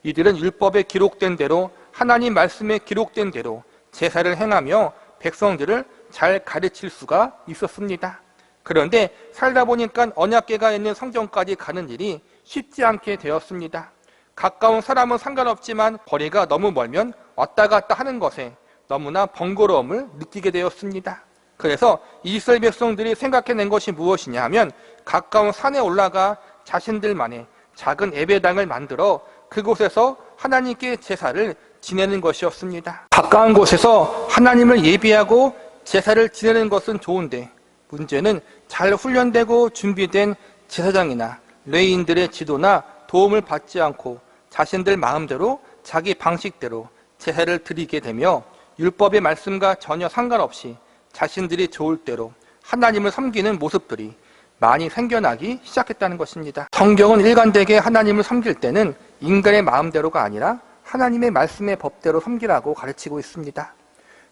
이들은 율법에 기록된 대로, 하나님 말씀에 기록된 대로 제사를 행하며 백성들을 잘 가르칠 수가 있었습니다. 그런데 살다 보니까 언약궤가 있는 성전까지 가는 일이 쉽지 않게 되었습니다. 가까운 사람은 상관없지만 거리가 너무 멀면 왔다 갔다 하는 것에 너무나 번거로움을 느끼게 되었습니다. 그래서 이스라엘 백성들이 생각해낸 것이 무엇이냐 하면, 가까운 산에 올라가 자신들만의 작은 예배당을 만들어 그곳에서 하나님께 제사를 지내는 것이었습니다. 가까운 곳에서 하나님을 예배하고 제사를 지내는 것은 좋은데, 문제는 잘 훈련되고 준비된 제사장이나 레위인들의 지도나 도움을 받지 않고 자신들 마음대로 자기 방식대로 제사를 드리게 되며 율법의 말씀과 전혀 상관없이 자신들이 좋을 대로 하나님을 섬기는 모습들이 많이 생겨나기 시작했다는 것입니다. 성경은 일관되게 하나님을 섬길 때는 인간의 마음대로가 아니라 하나님의 말씀의 법대로 섬기라고 가르치고 있습니다.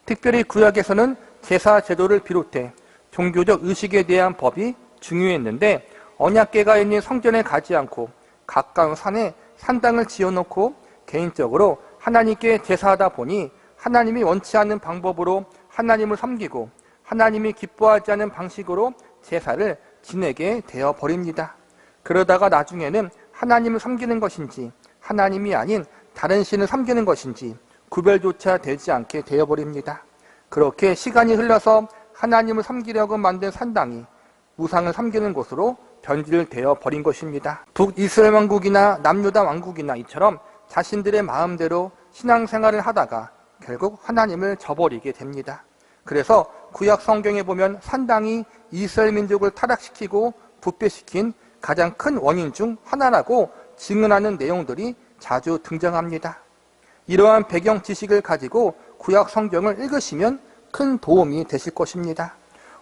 특별히 구약에서는 제사 제도를 비롯해 종교적 의식에 대한 법이 중요했는데, 언약궤가 있는 성전에 가지 않고 가까운 산에 산당을 지어놓고 개인적으로 하나님께 제사하다 보니 하나님이 원치 않는 방법으로 하나님을 섬기고 하나님이 기뻐하지 않는 방식으로 제사를 지내게 되어버립니다. 그러다가 나중에는 하나님을 섬기는 것인지 하나님이 아닌 다른 신을 섬기는 것인지 구별조차 되지 않게 되어버립니다. 그렇게 시간이 흘러서 하나님을 섬기려고 만든 산당이 우상을 섬기는 곳으로 변질되어 버린 것입니다. 북이스라엘 왕국이나 남유다 왕국이나 이처럼 자신들의 마음대로 신앙생활을 하다가 결국 하나님을 저버리게 됩니다. 그래서 구약 성경에 보면 산당이 이스라엘 민족을 타락시키고 부패시킨 가장 큰 원인 중 하나라고 증언하는 내용들이 자주 등장합니다. 이러한 배경 지식을 가지고 구약 성경을 읽으시면 큰 도움이 되실 것입니다.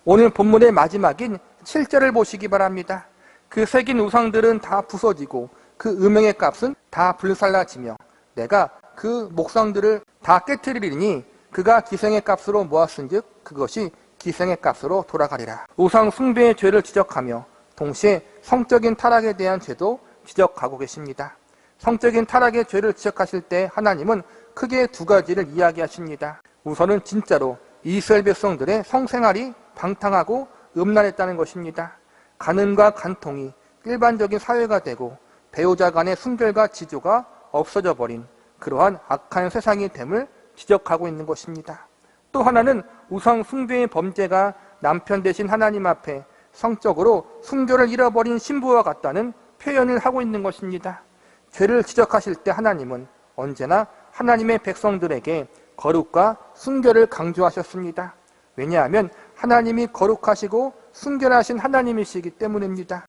오늘 본문의 마지막인 7절을 보시기 바랍니다. 그 새긴 우상들은 다 부서지고 그 음행의 값은 다 불살라지며 내가 그 목상들을 다 깨트리리니 그가 기생의 값으로 모았은즉 그것이 기생의 값으로 돌아가리라. 우상 숭배의 죄를 지적하며 동시에 성적인 타락에 대한 죄도 지적하고 계십니다. 성적인 타락의 죄를 지적하실 때 하나님은 크게 두 가지를 이야기하십니다. 우선은 진짜로 이스라엘 백성들의 성생활이 방탕하고 음란했다는 것입니다. 간음과 간통이 일반적인 사회가 되고 배우자 간의 순결과 지조가 없어져 버린 그러한 악한 세상이 됨을 지적하고 있는 것입니다. 또 하나는 우상 숭배의 범죄가 남편 되신 하나님 앞에 성적으로 순교를 잃어버린 신부와 같다는 표현을 하고 있는 것입니다. 죄를 지적하실 때 하나님은 언제나 하나님의 백성들에게 거룩과 순결을 강조하셨습니다. 왜냐하면 하나님이 거룩하시고 순결하신 하나님이시기 때문입니다.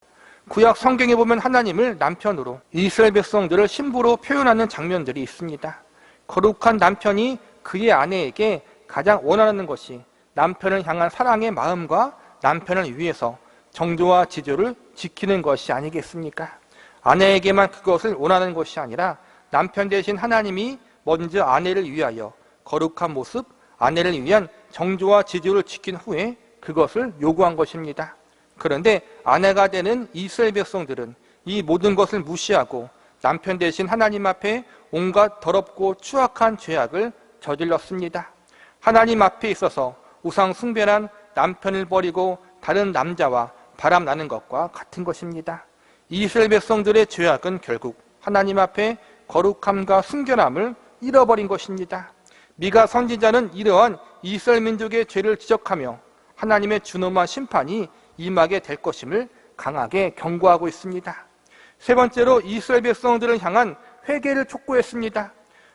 구약 성경에 보면 하나님을 남편으로, 이스라엘 백성들을 신부로 표현하는 장면들이 있습니다. 거룩한 남편이 그의 아내에게 가장 원하는 것이 남편을 향한 사랑의 마음과 남편을 위해서 정조와 지조를 지키는 것이 아니겠습니까? 아내에게만 그것을 원하는 것이 아니라 남편 대신 하나님이 먼저 아내를 위하여 거룩한 모습, 아내를 위한 정조와 지조를 지킨 후에 그것을 요구한 것입니다. 그런데 아내가 되는 이스라엘 백성들은 이 모든 것을 무시하고 남편 대신 하나님 앞에 온갖 더럽고 추악한 죄악을 저질렀습니다. 하나님 앞에 있어서 우상 숭배란 남편을 버리고 다른 남자와 바람나는 것과 같은 것입니다. 이스라엘 백성들의 죄악은 결국 하나님 앞에 거룩함과 순결함을 잃어버린 것입니다. 미가 선지자는 이러한 이스라엘 민족의 죄를 지적하며 하나님의 준엄한 심판이 임하게 될 것임을 강하게 경고하고 있습니다. 세 번째로 이스라엘 백성들을 향한 회개를 촉구했습니다.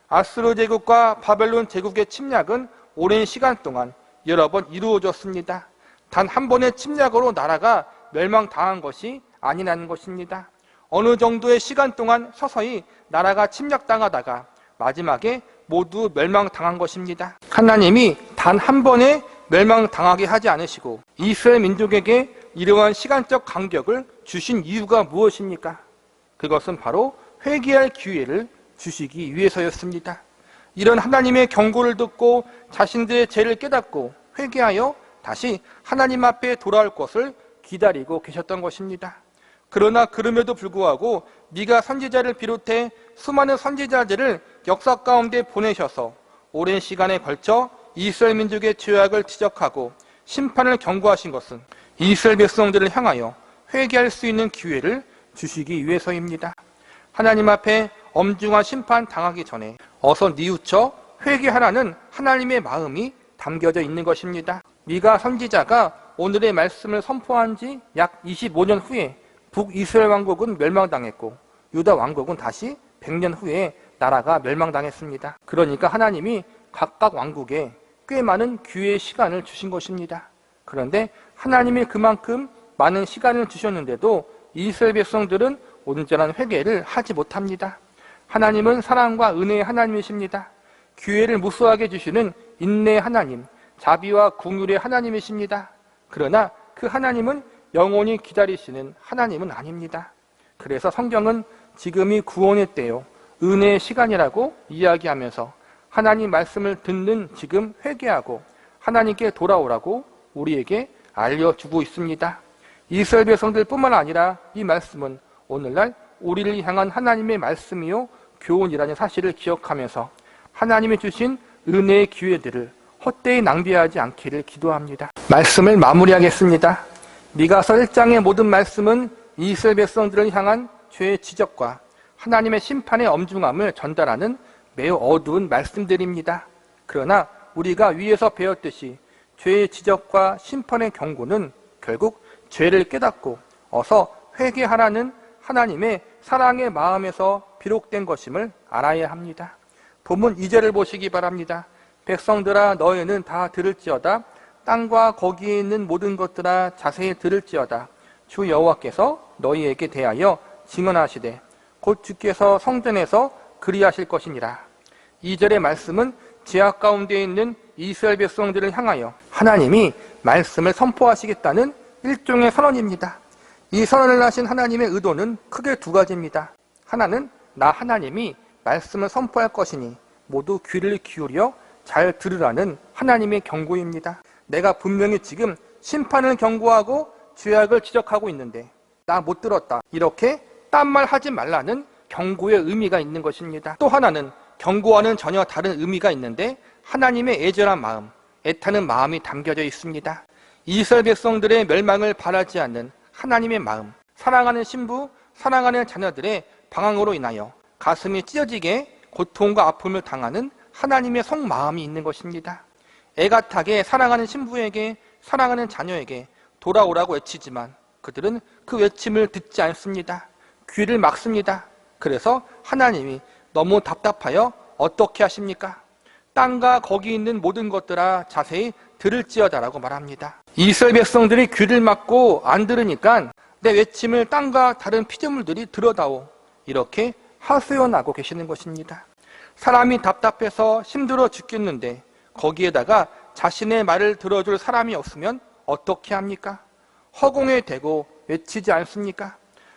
아수르 제국과 바벨론 제국의 침략은 오랜 시간 동안 여러 번 이루어졌습니다. 단 한 번의 침략으로 나라가 멸망당한 것이 아니라는 것입니다. 어느 정도의 시간 동안 서서히 나라가 침략당하다가 마지막에 모두 멸망당한 것입니다. 하나님이 단 한 번에 멸망당하게 하지 않으시고 이스라엘 민족에게 이러한 시간적 간격을 주신 이유가 무엇입니까? 그것은 바로 회개할 기회를 주시기 위해서였습니다. 이런 하나님의 경고를 듣고 자신들의 죄를 깨닫고 회개하여 다시 하나님 앞에 돌아올 것을 기다리고 계셨던 것입니다. 그러나 그럼에도 불구하고 미가 선지자를 비롯해 수많은 선지자들을 역사 가운데 보내셔서 오랜 시간에 걸쳐 이스라엘 민족의 죄악을 지적하고 심판을 경고하신 것은 이스라엘 백성들을 향하여 회개할 수 있는 기회를 주시기 위해서입니다. 하나님 앞에 엄중한 심판 당하기 전에 어서 뉘우쳐 회개하라는 하나님의 마음이 담겨져 있는 것입니다. 미가 선지자가 오늘의 말씀을 선포한 지 약 25년 후에 북이스라엘 왕국은 멸망당했고 유다 왕국은 다시 100년 후에 나라가 멸망당했습니다. 그러니까 하나님이 각각 왕국에 꽤 많은 기회의 시간을 주신 것입니다. 그런데 하나님이 그만큼 많은 시간을 주셨는데도 이스라엘 백성들은 온전한 회개를 하지 못합니다. 하나님은 사랑과 은혜의 하나님이십니다. 기회를 무수하게 주시는 인내의 하나님, 자비와 긍휼의 하나님이십니다. 그러나 그 하나님은 영원히 기다리시는 하나님은 아닙니다. 그래서 성경은 지금이 구원의 때요, 은혜의 시간이라고 이야기하면서 하나님 말씀을 듣는 지금 회개하고 하나님께 돌아오라고 우리에게 알려주고 있습니다. 이스라엘 백성들뿐만 아니라 이 말씀은 오늘날 우리를 향한 하나님의 말씀이요 교훈이라는 사실을 기억하면서 하나님이 주신 은혜의 기회들을 헛되이 낭비하지 않기를 기도합니다. 말씀을 마무리하겠습니다. 미가서 1장의 모든 말씀은 이스라엘 백성들을 향한 죄의 지적과 하나님의 심판의 엄중함을 전달하는 매우 어두운 말씀들입니다. 그러나 우리가 위에서 배웠듯이 죄의 지적과 심판의 경고는 결국 죄를 깨닫고 어서 회개하라는 하나님의 사랑의 마음에서 비롯된 것임을 알아야 합니다. 본문 2절을 보시기 바랍니다. 백성들아 너희는 다 들을지어다. 땅과 거기에 있는 모든 것들아 자세히 들을지어다. 주 여호와께서 너희에게 대하여 증언하시되 곧 주께서 성전에서 그리하실 것이니라. 2절의 말씀은 죄악 가운데 있는 이스라엘 백성들을 향하여 하나님이 말씀을 선포하시겠다는 일종의 선언입니다. 이 선언을 하신 하나님의 의도는 크게 두 가지입니다. 하나는 나 하나님이 말씀을 선포할 것이니 모두 귀를 기울여 잘 들으라는 하나님의 경고입니다. 내가 분명히 지금 심판을 경고하고 죄악을 지적하고 있는데 나 못 들었다, 이렇게 딴 말 하지 말라는 경고의 의미가 있는 것입니다. 또 하나는 경고와는 전혀 다른 의미가 있는데 하나님의 애절한 마음, 애타는 마음이 담겨져 있습니다. 이스라엘 백성들의 멸망을 바라지 않는 하나님의 마음, 사랑하는 신부, 사랑하는 자녀들의 방황으로 인하여 가슴이 찢어지게 고통과 아픔을 당하는 하나님의 속마음이 있는 것입니다. 애가타게 사랑하는 신부에게, 사랑하는 자녀에게 돌아오라고 외치지만 그들은 그 외침을 듣지 않습니다. 귀를 막습니다. 그래서 하나님이 너무 답답하여 어떻게 하십니까? 땅과 거기 있는 모든 것들아 자세히 들을지어다라고 말합니다. 이스라엘 백성들이 귀를 막고 안 들으니까 내 외침을 땅과 다른 피조물들이 들어다오, 이렇게 하소연하고 계시는 것입니다. 사람이 답답해서 힘들어 죽겠는데 거기에다가 자신의 말을 들어줄 사람이 없으면 어떻게 합니까? 허공에 대고 외치지 않습니까?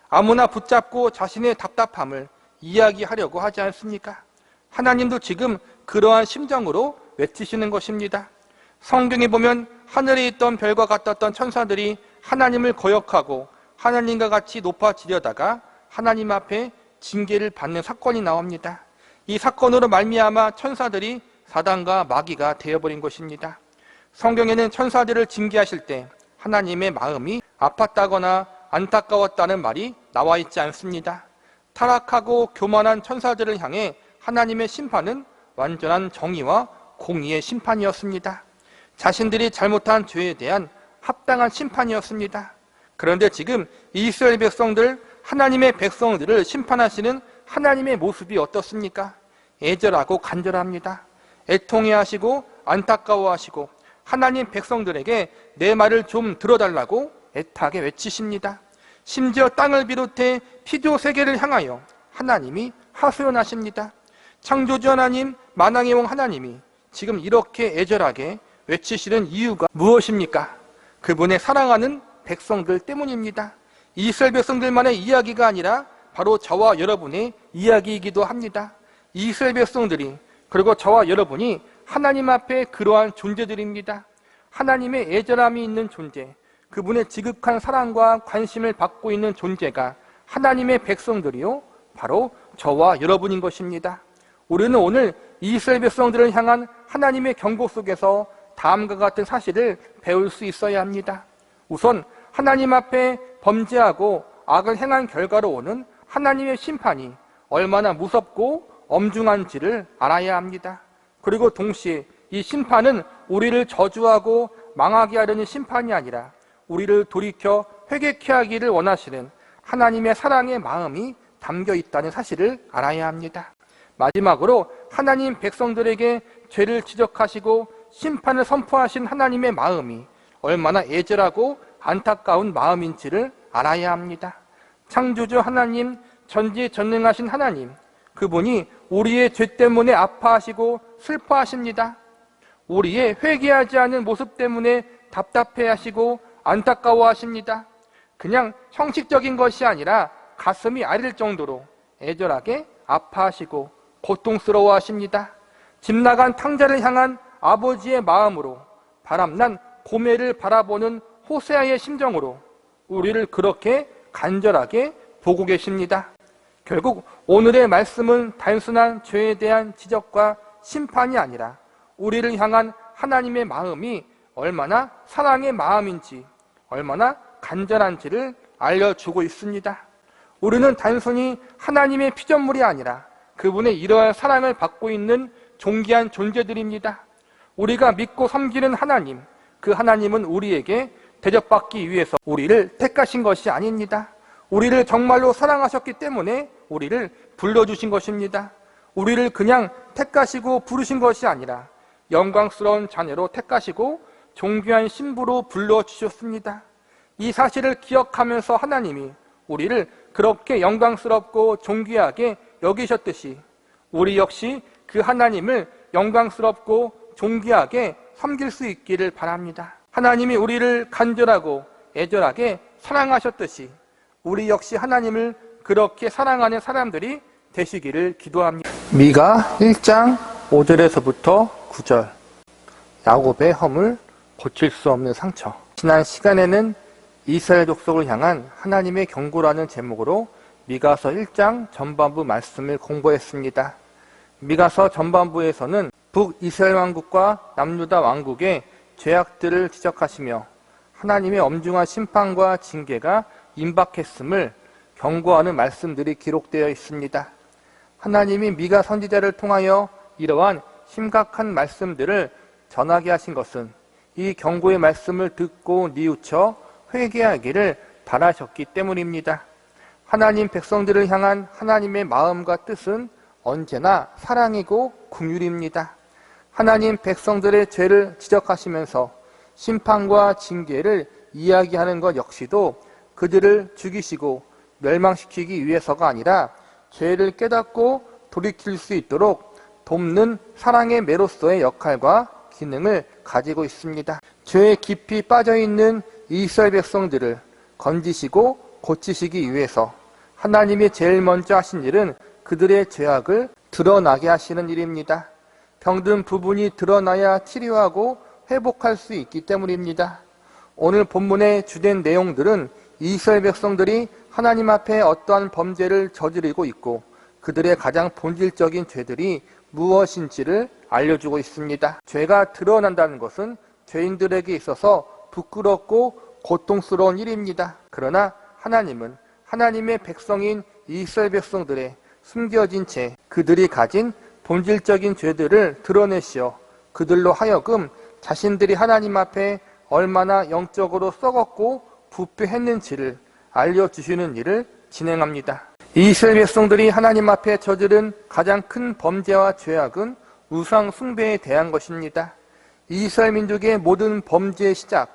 아무나 붙잡고 자신의 답답함을 이야기하려고 하지 않습니까? 하나님도 지금 그러한 심정으로 외치시는 것입니다. 성경에 보면 하늘에 있던 별과 같았던 천사들이 하나님을 거역하고 하나님과 같이 높아지려다가 하나님 앞에 징계를 받는 사건이 나옵니다. 이 사건으로 말미암아 천사들이 사단과 마귀가 되어버린 것입니다. 성경에는 천사들을 징계하실 때 하나님의 마음이 아팠다거나 안타까웠다는 말이 나와 있지 않습니다. 타락하고 교만한 천사들을 향해 하나님의 심판은 완전한 정의와 공의의 심판이었습니다. 자신들이 잘못한 죄에 대한 합당한 심판이었습니다. 그런데 지금 이스라엘 백성들, 하나님의 백성들을 심판하시는 하나님의 모습이 어떻습니까? 애절하고 간절합니다. 애통해하시고 안타까워하시고 하나님 백성들에게 내 말을 좀 들어달라고 애타게 외치십니다. 심지어 땅을 비롯해 피조 세계를 향하여 하나님이 하소연하십니다. 창조주 하나님, 만왕의 왕 하나님이 지금 이렇게 애절하게 외치시는 이유가 무엇입니까? 그분의 사랑하는 백성들 때문입니다. 이스라엘 백성들만의 이야기가 아니라 바로 저와 여러분의 이야기이기도 합니다. 이스라엘 백성들이, 그리고 저와 여러분이 하나님 앞에 그러한 존재들입니다. 하나님의 애절함이 있는 존재, 그분의 지극한 사랑과 관심을 받고 있는 존재가 하나님의 백성들이요, 바로 저와 여러분인 것입니다. 우리는 오늘 이스라엘 백성들을 향한 하나님의 경고 속에서 다음과 같은 사실을 배울 수 있어야 합니다. 우선 하나님 앞에 범죄하고 악을 행한 결과로 오는 하나님의 심판이 얼마나 무섭고 엄중한지를 알아야 합니다. 그리고 동시에 이 심판은 우리를 저주하고 망하게 하려는 심판이 아니라 우리를 돌이켜 회개케 하기를 원하시는 하나님의 사랑의 마음이 담겨 있다는 사실을 알아야 합니다. 마지막으로 하나님 백성들에게 죄를 지적하시고 심판을 선포하신 하나님의 마음이 얼마나 애절하고 안타까운 마음인지를 알아야 합니다. 창조주 하나님, 전지전능하신 하나님, 그분이 우리의 죄 때문에 아파하시고 슬퍼하십니다. 우리의 회개하지 않은 모습 때문에 답답해하시고 안타까워하십니다. 그냥 형식적인 것이 아니라 가슴이 아릴 정도로 애절하게 아파하시고 고통스러워하십니다. 집 나간 탕자를 향한 아버지의 마음으로, 바람난 고매를 바라보는 호세아의 심정으로 우리를 그렇게 간절하게 보고 계십니다. 결국 오늘의 말씀은 단순한 죄에 대한 지적과 심판이 아니라 우리를 향한 하나님의 마음이 얼마나 사랑의 마음인지, 얼마나 간절한지를 알려주고 있습니다. 우리는 단순히 하나님의 피조물이 아니라 그분의 이러한 사랑을 받고 있는 존귀한 존재들입니다. 우리가 믿고 섬기는 하나님, 그 하나님은 우리에게 대접받기 위해서 우리를 택하신 것이 아닙니다. 우리를 정말로 사랑하셨기 때문에 우리를 불러주신 것입니다. 우리를 그냥 택하시고 부르신 것이 아니라 영광스러운 자녀로 택하시고 존귀한 신부로 불러주셨습니다. 이 사실을 기억하면서 하나님이 우리를 그렇게 영광스럽고 존귀하게 여기셨듯이 우리 역시 그 하나님을 영광스럽고 존귀하게 섬길 수 있기를 바랍니다. 하나님이 우리를 간절하고 애절하게 사랑하셨듯이 우리 역시 하나님을 그렇게 사랑하는 사람들이 되시기를 기도합니다. 미가 1장 5절에서부터 9절, 야곱의 허물, 고칠 수 없는 상처. 지난 시간에는 이스라엘 족속을 향한 하나님의 경고라는 제목으로 미가서 1장 전반부 말씀을 공부했습니다. 미가서 전반부에서는 북이스라엘 왕국과 남유다 왕국의 죄악들을 지적하시며 하나님의 엄중한 심판과 징계가 임박했음을 경고하는 말씀들이 기록되어 있습니다. 하나님이 미가 선지자를 통하여 이러한 심각한 말씀들을 전하게 하신 것은 이 경고의 말씀을 듣고 뉘우쳐 회개하기를 바라셨기 때문입니다. 하나님 백성들을 향한 하나님의 마음과 뜻은 언제나 사랑이고 긍휼입니다. 하나님 백성들의 죄를 지적하시면서 심판과 징계를 이야기하는 것 역시도 그들을 죽이시고 멸망시키기 위해서가 아니라 죄를 깨닫고 돌이킬 수 있도록 돕는 사랑의 매로서의 역할과 기능을 가지고 있습니다. 죄에 깊이 빠져있는 이스라엘 백성들을 건지시고 고치시기 위해서 하나님이 제일 먼저 하신 일은 그들의 죄악을 드러나게 하시는 일입니다. 병든 부분이 드러나야 치료하고 회복할 수 있기 때문입니다. 오늘 본문의 주된 내용들은 이스라엘 백성들이 하나님 앞에 어떠한 범죄를 저지르고 있고 그들의 가장 본질적인 죄들이 무엇인지를 알려주고 있습니다. 죄가 드러난다는 것은 죄인들에게 있어서 부끄럽고 고통스러운 일입니다. 그러나 하나님은 하나님의 백성인 이스라엘 백성들의 숨겨진 죄, 그들이 가진 본질적인 죄들을 드러내시어 그들로 하여금 자신들이 하나님 앞에 얼마나 영적으로 썩었고 부패했는지를 알려주시는 일을 진행합니다. 이스라엘 백성들이 하나님 앞에 저지른 가장 큰 범죄와 죄악은 우상 숭배에 대한 것입니다. 이스라엘 민족의 모든 범죄의 시작,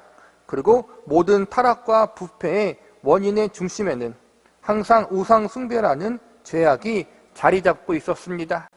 그리고 모든 타락과 부패의 원인의 중심에는 항상 우상 숭배라는 죄악이 자리 잡고 있었습니다.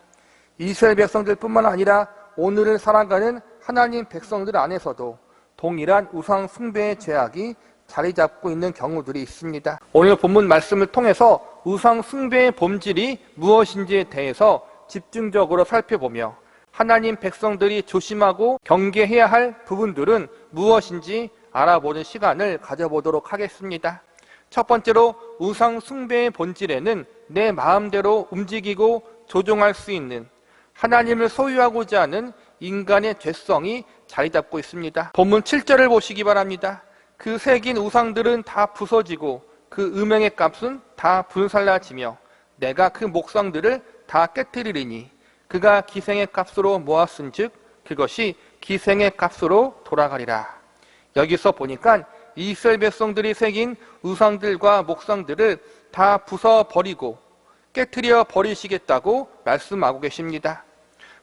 이스라엘 백성들뿐만 아니라 오늘을 살아가는 하나님 백성들 안에서도 동일한 우상 숭배의 죄악이 자리 잡고 있는 경우들이 있습니다. 오늘 본문 말씀을 통해서 우상 숭배의 본질이 무엇인지에 대해서 집중적으로 살펴보며 하나님 백성들이 조심하고 경계해야 할 부분들은 무엇인지 알아보는 시간을 가져보도록 하겠습니다. 첫 번째로 우상 숭배의 본질에는 내 마음대로 움직이고 조종할 수 있는 하나님을 소유하고자 하는 인간의 죄성이 자리 잡고 있습니다. 본문 7절을 보시기 바랍니다. 그 새긴 우상들은 다 부서지고 그 음행의 값은 다 불살라지며 내가 그 목상들을 다 깨뜨리리니 그가 기생의 값으로 모았은즉 그것이 기생의 값으로 돌아가리라. 여기서 보니까 이스라엘 백성들이 새긴 우상들과 목상들을 다 부숴버리고 깨뜨려 버리시겠다고 말씀하고 계십니다.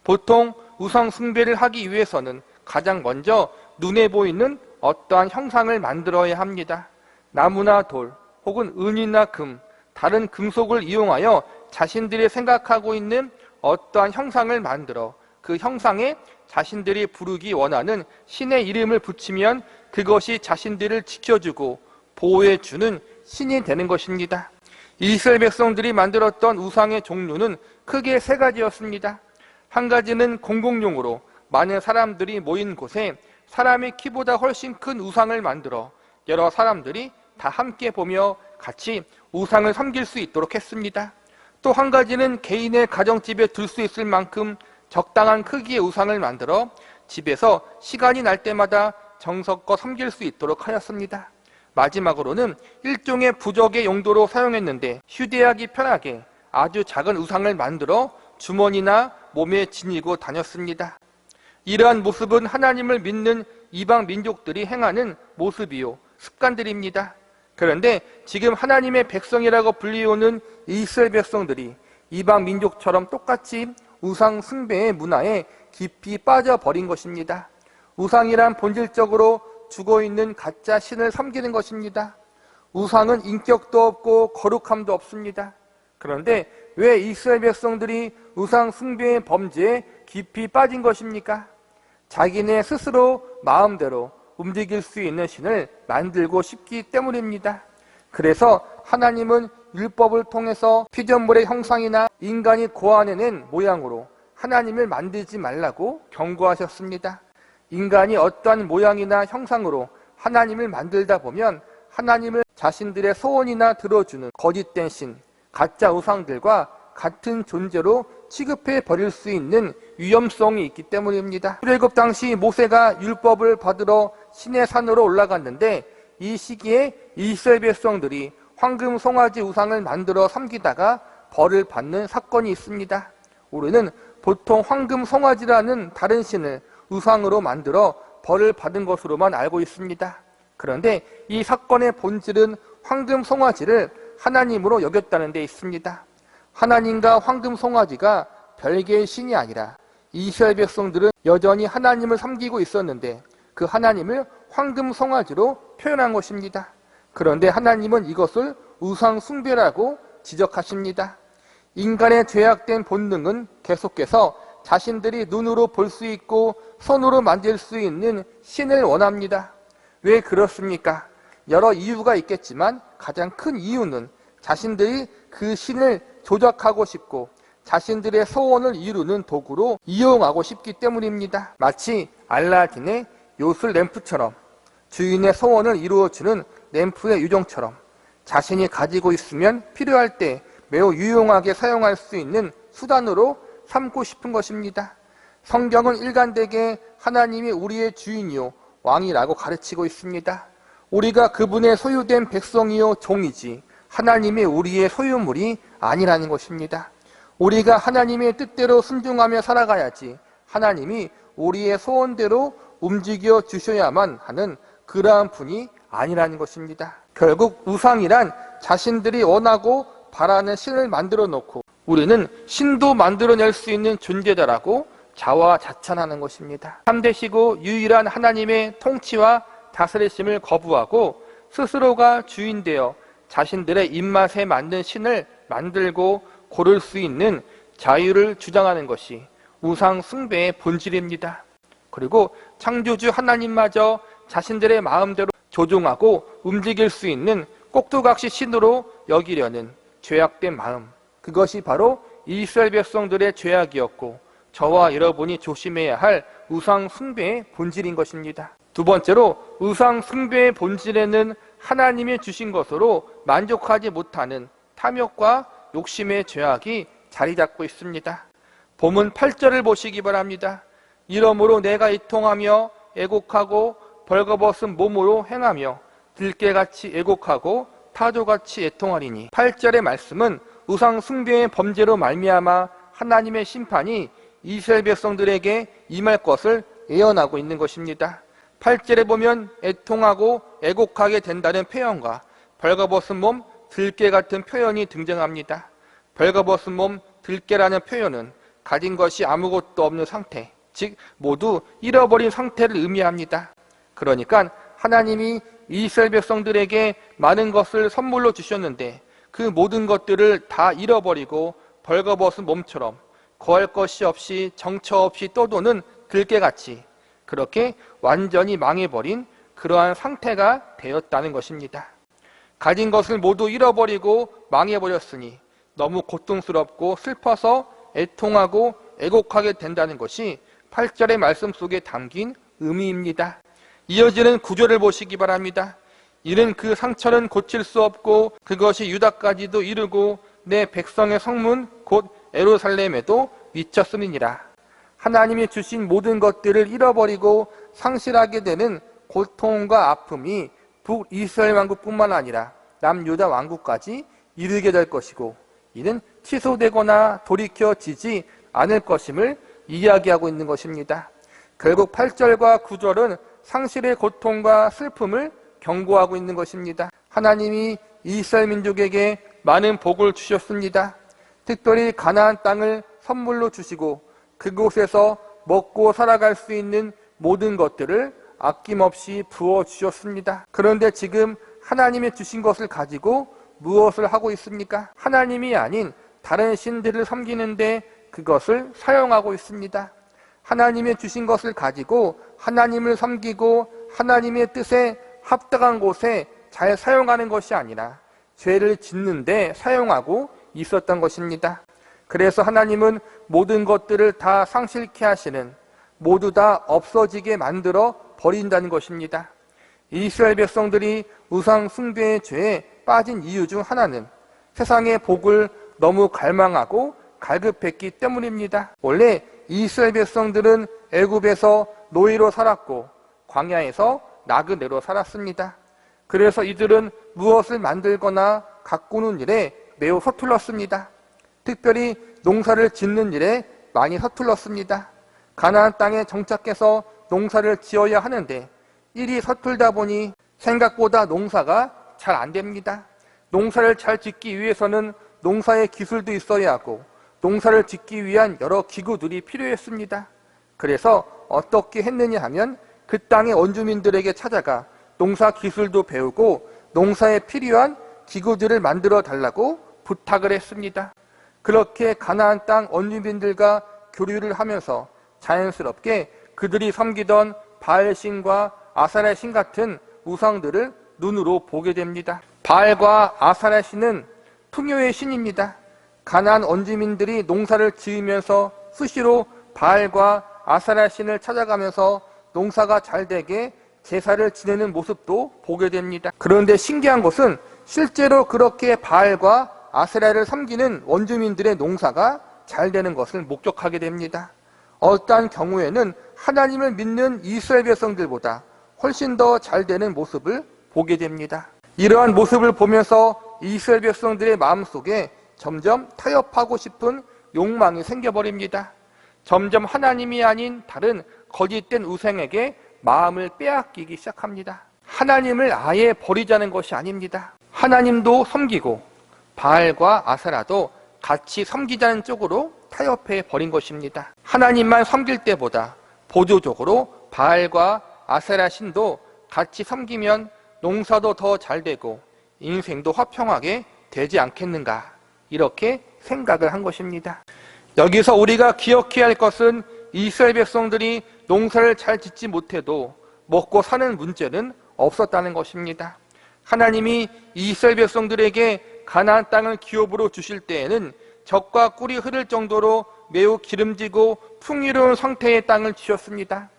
보통 우상 숭배를 하기 위해서는 가장 먼저 눈에 보이는 어떠한 형상을 만들어야 합니다. 나무나 돌, 혹은 은이나 금, 다른 금속을 이용하여 자신들이 생각하고 있는 어떠한 형상을 만들어 그 형상에 자신들이 부르기 원하는 신의 이름을 붙이면 그것이 자신들을 지켜주고 보호해주는 신이 되는 것입니다. 이스라엘 백성들이 만들었던 우상의 종류는 크게 세 가지였습니다. 한 가지는 공공용으로 많은 사람들이 모인 곳에 사람의 키보다 훨씬 큰 우상을 만들어 여러 사람들이 다 함께 보며 같이 우상을 섬길 수 있도록 했습니다. 또 한 가지는 개인의 가정집에 둘 수 있을 만큼 적당한 크기의 우상을 만들어 집에서 시간이 날 때마다 정성껏 섬길 수 있도록 하였습니다. 마지막으로는 일종의 부적의 용도로 사용했는데 휴대하기 편하게 아주 작은 우상을 만들어 주머니나 몸에 지니고 다녔습니다. 이러한 모습은 하나님을 믿는 이방 민족들이 행하는 모습이요 습관들입니다. 그런데 지금 하나님의 백성이라고 불리우는 이스라엘 백성들이 이방 민족처럼 똑같이 우상 숭배의 문화에 깊이 빠져버린 것입니다. 우상이란 본질적으로 죽어있는 가짜 신을 섬기는 것입니다. 우상은 인격도 없고 거룩함도 없습니다. 그런데 왜 이스라엘 백성들이 우상 숭배의 범죄에 깊이 빠진 것입니까? 자기네 스스로 마음대로 움직일 수 있는 신을 만들고 싶기 때문입니다. 그래서 하나님은 율법을 통해서 피조물의 형상이나 인간이 고안해낸 모양으로 하나님을 만들지 말라고 경고하셨습니다. 인간이 어떠한 모양이나 형상으로 하나님을 만들다 보면 하나님을 자신들의 소원이나 들어주는 거짓된 신, 가짜 우상들과 같은 존재로 취급해 버릴 수 있는 위험성이 있기 때문입니다. 출애굽 당시 모세가 율법을 받으러 시내 산으로 올라갔는데 이 시기에 이스라엘 백성들이 황금 송아지 우상을 만들어 섬기다가 벌을 받는 사건이 있습니다. 우리는 보통 황금 송아지라는 다른 신을 우상으로 만들어 벌을 받은 것으로만 알고 있습니다. 그런데 이 사건의 본질은 황금 송아지를 하나님으로 여겼다는 데 있습니다. 하나님과 황금 송아지가 별개의 신이 아니라 이스라엘 백성들은 여전히 하나님을 섬기고 있었는데 그 하나님을 황금 송아지로 표현한 것입니다. 그런데 하나님은 이것을 우상 숭배라고 지적하십니다. 인간의 죄악된 본능은 계속해서 자신들이 눈으로 볼 수 있고 손으로 만질 수 있는 신을 원합니다. 왜 그렇습니까? 여러 이유가 있겠지만 가장 큰 이유는 자신들이 그 신을 조작하고 싶고 자신들의 소원을 이루는 도구로 이용하고 싶기 때문입니다. 마치 알라딘의 요술 램프처럼 주인의 소원을 이루어주는 램프의 유종처럼 자신이 가지고 있으면 필요할 때 매우 유용하게 사용할 수 있는 수단으로 삼고 싶은 것입니다. 성경은 일관되게 하나님이 우리의 주인이요 왕이라고 가르치고 있습니다. 우리가 그분의 소유된 백성이요 종이지 하나님이 우리의 소유물이 아니라는 것입니다. 우리가 하나님의 뜻대로 순종하며 살아가야지 하나님이 우리의 소원대로 움직여 주셔야만 하는 그러한 분이 아니라는 것입니다. 결국 우상이란 자신들이 원하고 바라는 신을 만들어 놓고 우리는 신도 만들어낼 수 있는 존재다라고 자화자찬하는 것입니다. 참되시고 유일한 하나님의 통치와 다스리심을 거부하고 스스로가 주인되어 자신들의 입맛에 맞는 신을 만들고 고를 수 있는 자유를 주장하는 것이 우상 숭배의 본질입니다. 그리고 창조주 하나님마저 자신들의 마음대로 조종하고 움직일 수 있는 꼭두각시 신으로 여기려는 죄악된 마음, 그것이 바로 이스라엘 백성들의 죄악이었고 저와 여러분이 조심해야 할 우상 숭배의 본질인 것입니다. 두 번째로 우상 숭배의 본질에는 하나님이 주신 것으로 만족하지 못하는 탐욕과 욕심의 죄악이 자리 잡고 있습니다. 본문 8절을 보시기 바랍니다. 이러므로 내가 이통하며 애곡하고 벌거벗은 몸으로 행하며 들깨같이 애곡하고 타조같이 애통하리니. 8절의 말씀은 우상 숭배의 범죄로 말미암아 하나님의 심판이 이스라엘 백성들에게 임할 것을 예언하고 있는 것입니다. 8절에 보면 애통하고 애곡하게 된다는 표현과 벌거벗은 몸, 들깨 같은 표현이 등장합니다. 벌거벗은 몸, 들깨라는 표현은 가진 것이 아무것도 없는 상태, 즉 모두 잃어버린 상태를 의미합니다. 그러니까 하나님이 이스라엘 백성들에게 많은 것을 선물로 주셨는데 그 모든 것들을 다 잃어버리고 벌거벗은 몸처럼 거할 것이 없이 정처 없이 떠도는 들깨같이 그렇게 완전히 망해버린 그러한 상태가 되었다는 것입니다. 가진 것을 모두 잃어버리고 망해버렸으니 너무 고통스럽고 슬퍼서 애통하고 애곡하게 된다는 것이 8절의 말씀 속에 담긴 의미입니다. 이어지는 구절을 보시기 바랍니다. 이는 그 상처는 고칠 수 없고 그것이 유다까지도 이르고 내 백성의 성문 곧 예루살렘에도 미쳤음이니라. 하나님이 주신 모든 것들을 잃어버리고 상실하게 되는 고통과 아픔이 북이스라엘 왕국뿐만 아니라 남유다 왕국까지 이르게 될 것이고 이는 취소되거나 돌이켜지지 않을 것임을 이야기하고 있는 것입니다. 결국 8절과 9절은 상실의 고통과 슬픔을 경고하고 있는 것입니다. 하나님이 이스라엘 민족에게 많은 복을 주셨습니다. 특별히 가나안 땅을 선물로 주시고 그곳에서 먹고 살아갈 수 있는 모든 것들을 아낌없이 부어주셨습니다. 그런데 지금 하나님이 주신 것을 가지고 무엇을 하고 있습니까? 하나님이 아닌 다른 신들을 섬기는데 그것을 사용하고 있습니다. 하나님이 주신 것을 가지고 하나님을 섬기고 하나님의 뜻에 합당한 곳에 잘 사용하는 것이 아니라 죄를 짓는데 사용하고 있었던 것입니다. 그래서 하나님은 모든 것들을 다 상실케 하시는, 모두 다 없어지게 만들어 버린다는 것입니다. 이스라엘 백성들이 우상 숭배의 죄에 빠진 이유 중 하나는 세상의 복을 너무 갈망하고 갈급했기 때문입니다. 원래 이스라엘 백성들은 애굽에서 노예로 살았고 광야에서 나그네로 살았습니다. 그래서 이들은 무엇을 만들거나 가꾸는 일에 매우 서툴렀습니다. 특별히 농사를 짓는 일에 많이 서툴렀습니다. 가나안 땅에 정착해서 농사를 지어야 하는데 일이 서툴다 보니 생각보다 농사가 잘 안 됩니다. 농사를 잘 짓기 위해서는 농사의 기술도 있어야 하고 농사를 짓기 위한 여러 기구들이 필요했습니다. 그래서 어떻게 했느냐 하면 그 땅의 원주민들에게 찾아가 농사 기술도 배우고 농사에 필요한 기구들을 만들어 달라고 부탁을 했습니다. 그렇게 가나안 땅 원주민들과 교류를 하면서 자연스럽게 그들이 섬기던 바알신과 아사랴 신 같은 우상들을 눈으로 보게 됩니다. 바알과 아사랴 신은 풍요의 신입니다. 가나안 원주민들이 농사를 지으면서 수시로 바알과 아사랴 신을 찾아가면서 농사가 잘 되게 제사를 지내는 모습도 보게 됩니다. 그런데 신기한 것은 실제로 그렇게 바알과 아세라를 섬기는 원주민들의 농사가 잘 되는 것을 목격하게 됩니다. 어떠한 경우에는 하나님을 믿는 이스라엘 백성들보다 훨씬 더 잘 되는 모습을 보게 됩니다. 이러한 모습을 보면서 이스라엘 백성들의 마음속에 점점 타협하고 싶은 욕망이 생겨버립니다. 점점 하나님이 아닌 다른 거짓된 우상에게 마음을 빼앗기기 시작합니다. 하나님을 아예 버리자는 것이 아닙니다. 하나님도 섬기고 바알과 아세라도 같이 섬기자는 쪽으로 타협해 버린 것입니다. 하나님만 섬길 때보다 보조적으로 바알과 아세라 신도 같이 섬기면 농사도 더 잘 되고 인생도 화평하게 되지 않겠는가, 이렇게 생각을 한 것입니다. 여기서 우리가 기억해야 할 것은 이스라엘 백성들이 농사를 잘 짓지 못해도 먹고 사는 문제는 없었다는 것입니다. 하나님이 이스라엘 백성들에게 가나안 땅을 기업으로 주실 때에는 젖과 꿀이 흐를 정도로 매우 기름지고 풍요로운 상태의 땅을 주셨습니다.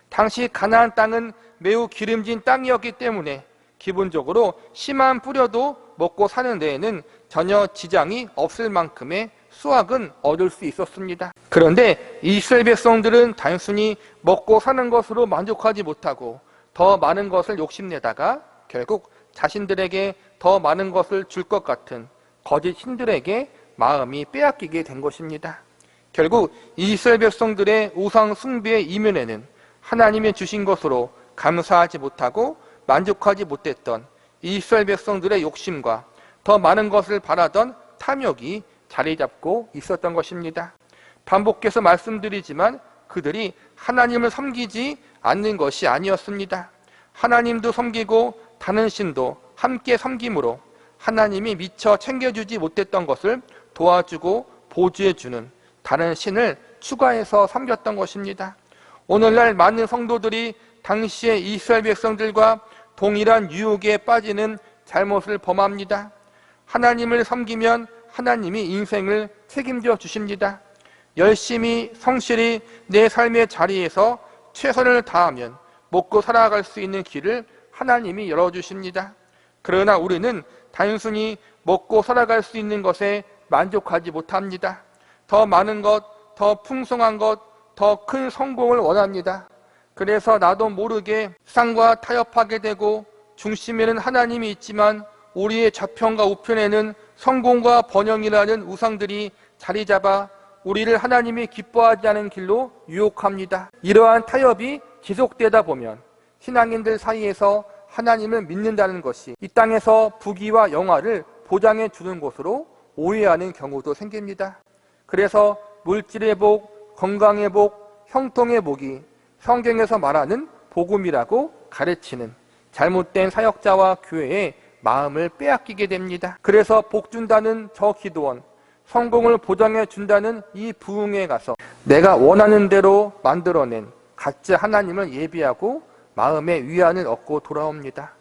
당시 가나안 땅은 매우 기름진 땅이었기 때문에 기본적으로 씨만 뿌려도 먹고 사는 데에는 전혀 지장이 없을 만큼의 수확은 얻을 수 있었습니다. 그런데 이스라엘 백성들은 단순히 먹고 사는 것으로 만족하지 못하고 더 많은 것을 욕심내다가 결국 자신들에게 더 많은 것을 줄 것 같은 거짓 신들에게 마음이 빼앗기게 된 것입니다. 결국 이스라엘 백성들의 우상 숭배의 이면에는 하나님의 주신 것으로 감사하지 못하고 만족하지 못했던 이스라엘 백성들의 욕심과 더 많은 것을 바라던 탐욕이 자리 잡고 있었던 것입니다. 반복해서 말씀드리지만 그들이 하나님을 섬기지 않는 것이 아니었습니다. 하나님도 섬기고 다른 신도 함께 섬김으로 하나님이 미처 챙겨주지 못했던 것을 도와주고 보조해주는 다른 신을 추가해서 섬겼던 것입니다. 오늘날 많은 성도들이 당시의 이스라엘 백성들과 동일한 유혹에 빠지는 잘못을 범합니다. 하나님을 섬기면 하나님이 인생을 책임져 주십니다. 열심히 성실히 내 삶의 자리에서 최선을 다하면 먹고 살아갈 수 있는 길을 하나님이 열어주십니다. 그러나 우리는 단순히 먹고 살아갈 수 있는 것에 만족하지 못합니다. 더 많은 것, 더 풍성한 것, 더 큰 성공을 원합니다. 그래서 나도 모르게 세상과 타협하게 되고 중심에는 하나님이 있지만 우리의 좌편과 우편에는 성공과 번영이라는 우상들이 자리 잡아 우리를 하나님이 기뻐하지 않은 길로 유혹합니다. 이러한 타협이 지속되다 보면 신앙인들 사이에서 하나님을 믿는다는 것이 이 땅에서 부귀와 영화를 보장해 주는 것으로 오해하는 경우도 생깁니다. 그래서 물질의 복, 건강의 복, 형통의 복이 성경에서 말하는 복음이라고 가르치는 잘못된 사역자와 교회의 마음을 빼앗기게 됩니다. 그래서 복 준다는 저 기도원, 성공을 보장해 준다는 이 부흥에 가서 내가 원하는 대로 만들어낸 가짜 하나님을 예비하고 마음의 위안을 얻고 돌아옵니다.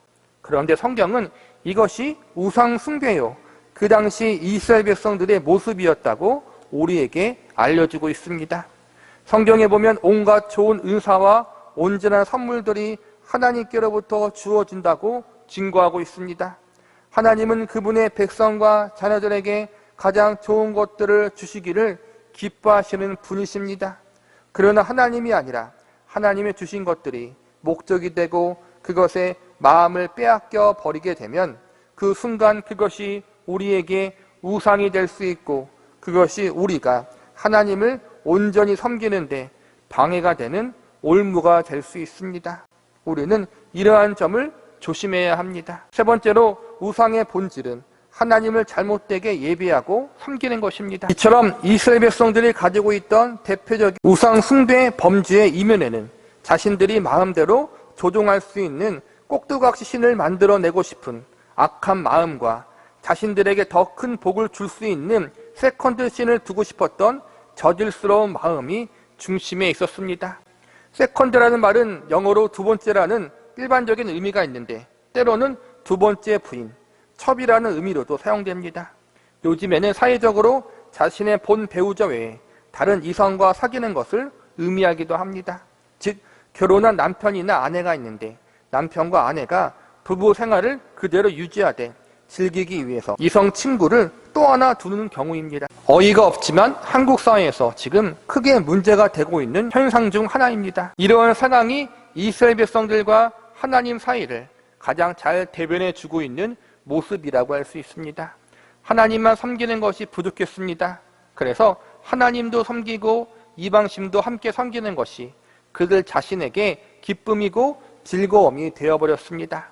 그런데 성경은 이것이 우상 숭배요, 그 당시 이스라엘 백성들의 모습이었다고 우리에게 알려주고 있습니다. 성경에 보면 온갖 좋은 은사와 온전한 선물들이 하나님께로부터 주어진다고 증거하고 있습니다. 하나님은 그분의 백성과 자녀들에게 가장 좋은 것들을 주시기를 기뻐하시는 분이십니다. 그러나 하나님이 아니라 하나님의 주신 것들이 목적이 되고 그것에 마음을 빼앗겨 버리게 되면 그 순간 그것이 우리에게 우상이 될 수 있고 그것이 우리가 하나님을 온전히 섬기는데 방해가 되는 올무가 될 수 있습니다. 우리는 이러한 점을 조심해야 합니다. 세 번째로 우상의 본질은 하나님을 잘못되게 예배하고 섬기는 것입니다. 이처럼 이스라엘 백성들이 가지고 있던 대표적인 우상 숭배 범죄의 이면에는 자신들이 마음대로 조종할 수 있는 꼭두각시 신을 만들어내고 싶은 악한 마음과 자신들에게 더 큰 복을 줄 수 있는 세컨드 신을 두고 싶었던 저질스러운 마음이 중심에 있었습니다. 세컨드라는 말은 영어로 두 번째라는 일반적인 의미가 있는데 때로는 두 번째 부인, 첩이라는 의미로도 사용됩니다. 요즘에는 사회적으로 자신의 본 배우자 외에 다른 이성과 사귀는 것을 의미하기도 합니다. 즉 결혼한 남편이나 아내가 있는데 남편과 아내가 부부 생활을 그대로 유지하되 즐기기 위해서 이성 친구를 또 하나 두는 경우입니다. 어이가 없지만 한국 사회에서 지금 크게 문제가 되고 있는 현상 중 하나입니다. 이러한 상황이 이스라엘 백성들과 하나님 사이를 가장 잘 대변해 주고 있는 모습이라고 할 수 있습니다. 하나님만 섬기는 것이 부족했습니다. 그래서 하나님도 섬기고 이방신도 함께 섬기는 것이 그들 자신에게 기쁨이고 즐거움이 되어버렸습니다.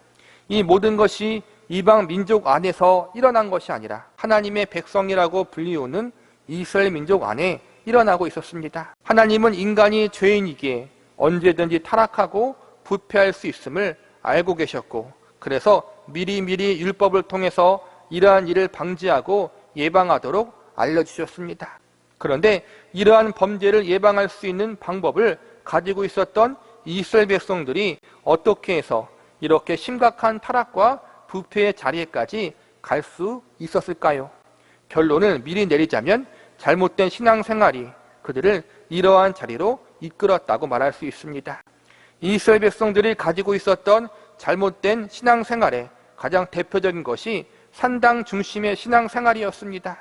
이 모든 것이 이방 민족 안에서 일어난 것이 아니라 하나님의 백성이라고 불리우는 이스라엘 민족 안에 일어나고 있었습니다. 하나님은 인간이 죄인이기에 언제든지 타락하고 부패할 수 있음을 알고 계셨고 그래서 미리미리 율법을 통해서 이러한 일을 방지하고 예방하도록 알려주셨습니다. 그런데 이러한 범죄를 예방할 수 있는 방법을 가지고 있었던 이스라엘 백성들이 어떻게 해서 이렇게 심각한 타락과 부패의 자리에까지 갈 수 있었을까요? 결론을 미리 내리자면 잘못된 신앙생활이 그들을 이러한 자리로 이끌었다고 말할 수 있습니다. 이스라엘 백성들이 가지고 있었던 잘못된 신앙생활의 가장 대표적인 것이 산당 중심의 신앙생활이었습니다.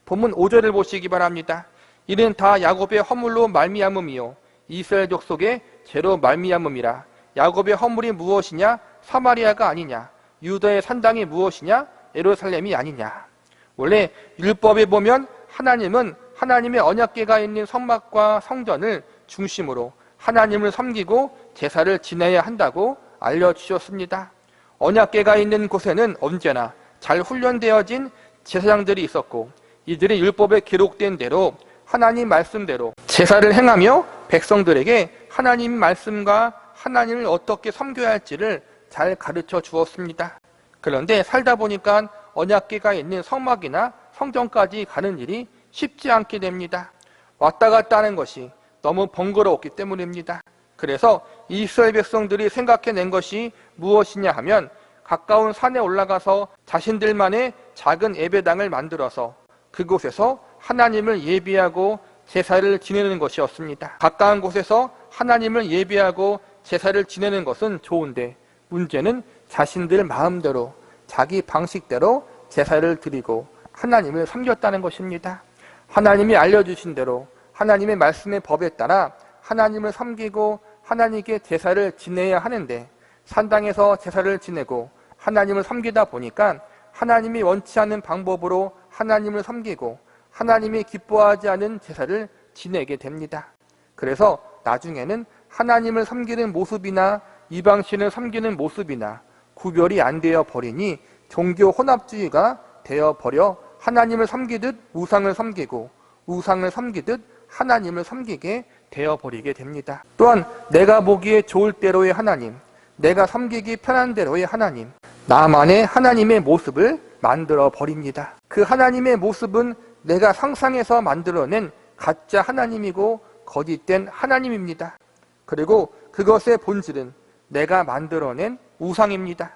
본문 5절을 보시기 바랍니다. 이는 다 야곱의 허물로 말미암음이요 이스라엘 족속의 죄로 말미암음이라. 야곱의 허물이 무엇이냐? 사마리아가 아니냐? 유다의 산당이 무엇이냐? 예루살렘이 아니냐? 원래 율법에 보면 하나님은 하나님의 언약궤가 있는 성막과 성전을 중심으로 하나님을 섬기고 제사를 지내야 한다고 알려주셨습니다. 언약궤가 있는 곳에는 언제나 잘 훈련되어진 제사장들이 있었고 이들이 율법에 기록된 대로 하나님 말씀대로 제사를 행하며 백성들에게 하나님 말씀과 하나님을 어떻게 섬겨야 할지를 잘 가르쳐 주었습니다. 그런데 살다 보니까 언약궤가 있는 성막이나 성전까지 가는 일이 쉽지 않게 됩니다. 왔다 갔다 하는 것이 너무 번거로웠기 때문입니다. 그래서 이스라엘 백성들이 생각해낸 것이 무엇이냐 하면 가까운 산에 올라가서 자신들만의 작은 예배당을 만들어서 그곳에서 하나님을 예배하고 제사를 지내는 것이었습니다. 가까운 곳에서 하나님을 예배하고 제사를 지내는 것은 좋은데 문제는 자신들 마음대로 자기 방식대로 제사를 드리고 하나님을 섬겼다는 것입니다. 하나님이 알려주신 대로 하나님의 말씀의 법에 따라 하나님을 섬기고 하나님께 제사를 지내야 하는데 산당에서 제사를 지내고 하나님을 섬기다 보니까 하나님이 원치 않는 방법으로 하나님을 섬기고 하나님이 기뻐하지 않은 제사를 지내게 됩니다. 그래서 나중에는 하나님을 섬기는 모습이나 이방신을 섬기는 모습이나 구별이 안 되어 버리니 종교 혼합주의가 되어 버려 하나님을 섬기듯 우상을 섬기고 우상을 섬기듯 하나님을 섬기게 되어 버리게 됩니다. 또한 내가 보기에 좋을 대로의 하나님, 내가 섬기기 편한 대로의 하나님, 나만의 하나님의 모습을 만들어 버립니다. 그 하나님의 모습은 내가 상상해서 만들어낸 가짜 하나님이고 거짓된 하나님입니다. 그리고 그것의 본질은 내가 만들어낸 우상입니다.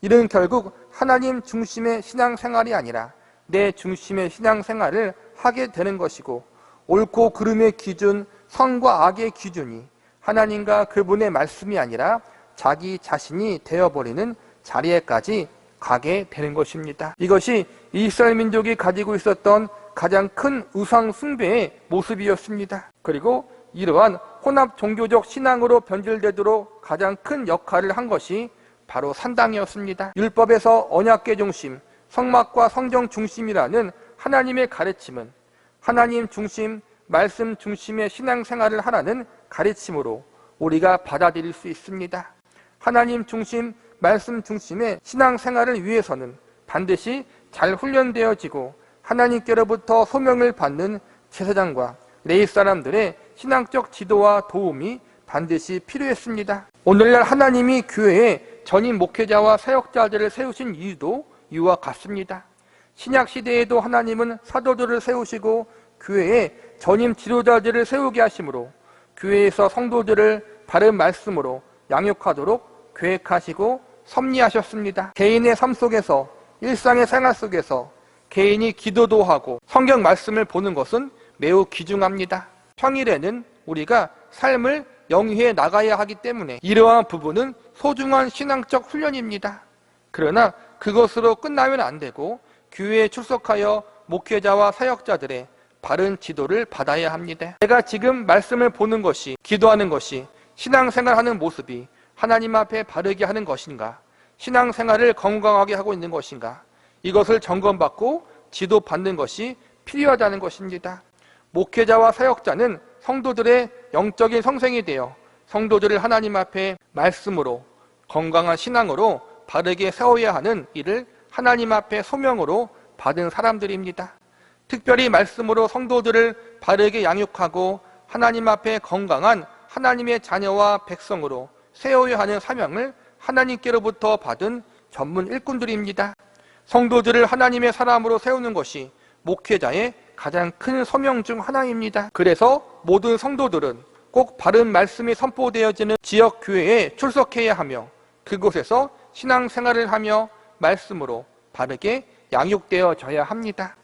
이는 결국 하나님 중심의 신앙생활이 아니라 내 중심의 신앙생활을 하게 되는 것이고 옳고 그름의 기준, 선과 악의 기준이 하나님과 그분의 말씀이 아니라 자기 자신이 되어버리는 자리에까지 가게 되는 것입니다. 이것이 이스라엘 민족이 가지고 있었던 가장 큰 우상 숭배의 모습이었습니다. 그리고 이러한 혼합 종교적 신앙으로 변질되도록 가장 큰 역할을 한 것이 바로 산당이었습니다. 율법에서 언약궤 중심, 성막과 성정 중심이라는 하나님의 가르침은 하나님 중심, 말씀 중심의 신앙생활을 하라는 가르침으로 우리가 받아들일 수 있습니다. 하나님 중심, 말씀 중심의 신앙생활을 위해서는 반드시 잘 훈련되어지고 하나님께로부터 소명을 받는 제사장과 레위 사람들의 신앙적 지도와 도움이 반드시 필요했습니다. 오늘날 하나님이 교회에 전임 목회자와 사역자들을 세우신 이유도 이와 같습니다. 신약 시대에도 하나님은 사도들을 세우시고 교회에 전임 지도자들을 세우게 하심으로 교회에서 성도들을 바른 말씀으로 양육하도록 계획하시고 섭리하셨습니다. 개인의 삶 속에서, 일상의 생활 속에서 개인이 기도도 하고 성경 말씀을 보는 것은 매우 귀중합니다. 평일에는 우리가 삶을 영위해 나가야 하기 때문에 이러한 부분은 소중한 신앙적 훈련입니다. 그러나 그것으로 끝나면 안 되고 교회에 출석하여 목회자와 사역자들의 바른 지도를 받아야 합니다. 내가 지금 말씀을 보는 것이, 기도하는 것이, 신앙생활하는 모습이 하나님 앞에 바르게 하는 것인가, 신앙생활을 건강하게 하고 있는 것인가, 이것을 점검받고 지도받는 것이 필요하다는 것입니다. 목회자와 사역자는 성도들의 영적인 성생이 되어 성도들을 하나님 앞에 말씀으로, 건강한 신앙으로 바르게 세워야 하는 일을 하나님 앞에 소명으로 받은 사람들입니다. 특별히 말씀으로 성도들을 바르게 양육하고 하나님 앞에 건강한 하나님의 자녀와 백성으로 세워야 하는 사명을 하나님께로부터 받은 전문 일꾼들입니다. 성도들을 하나님의 사람으로 세우는 것이 목회자의 가장 큰 소명 중 하나입니다. 그래서 모든 성도들은 꼭 바른 말씀이 선포되어지는 지역 교회에 출석해야 하며 그곳에서 신앙생활을 하며 말씀으로 바르게 양육되어져야 합니다.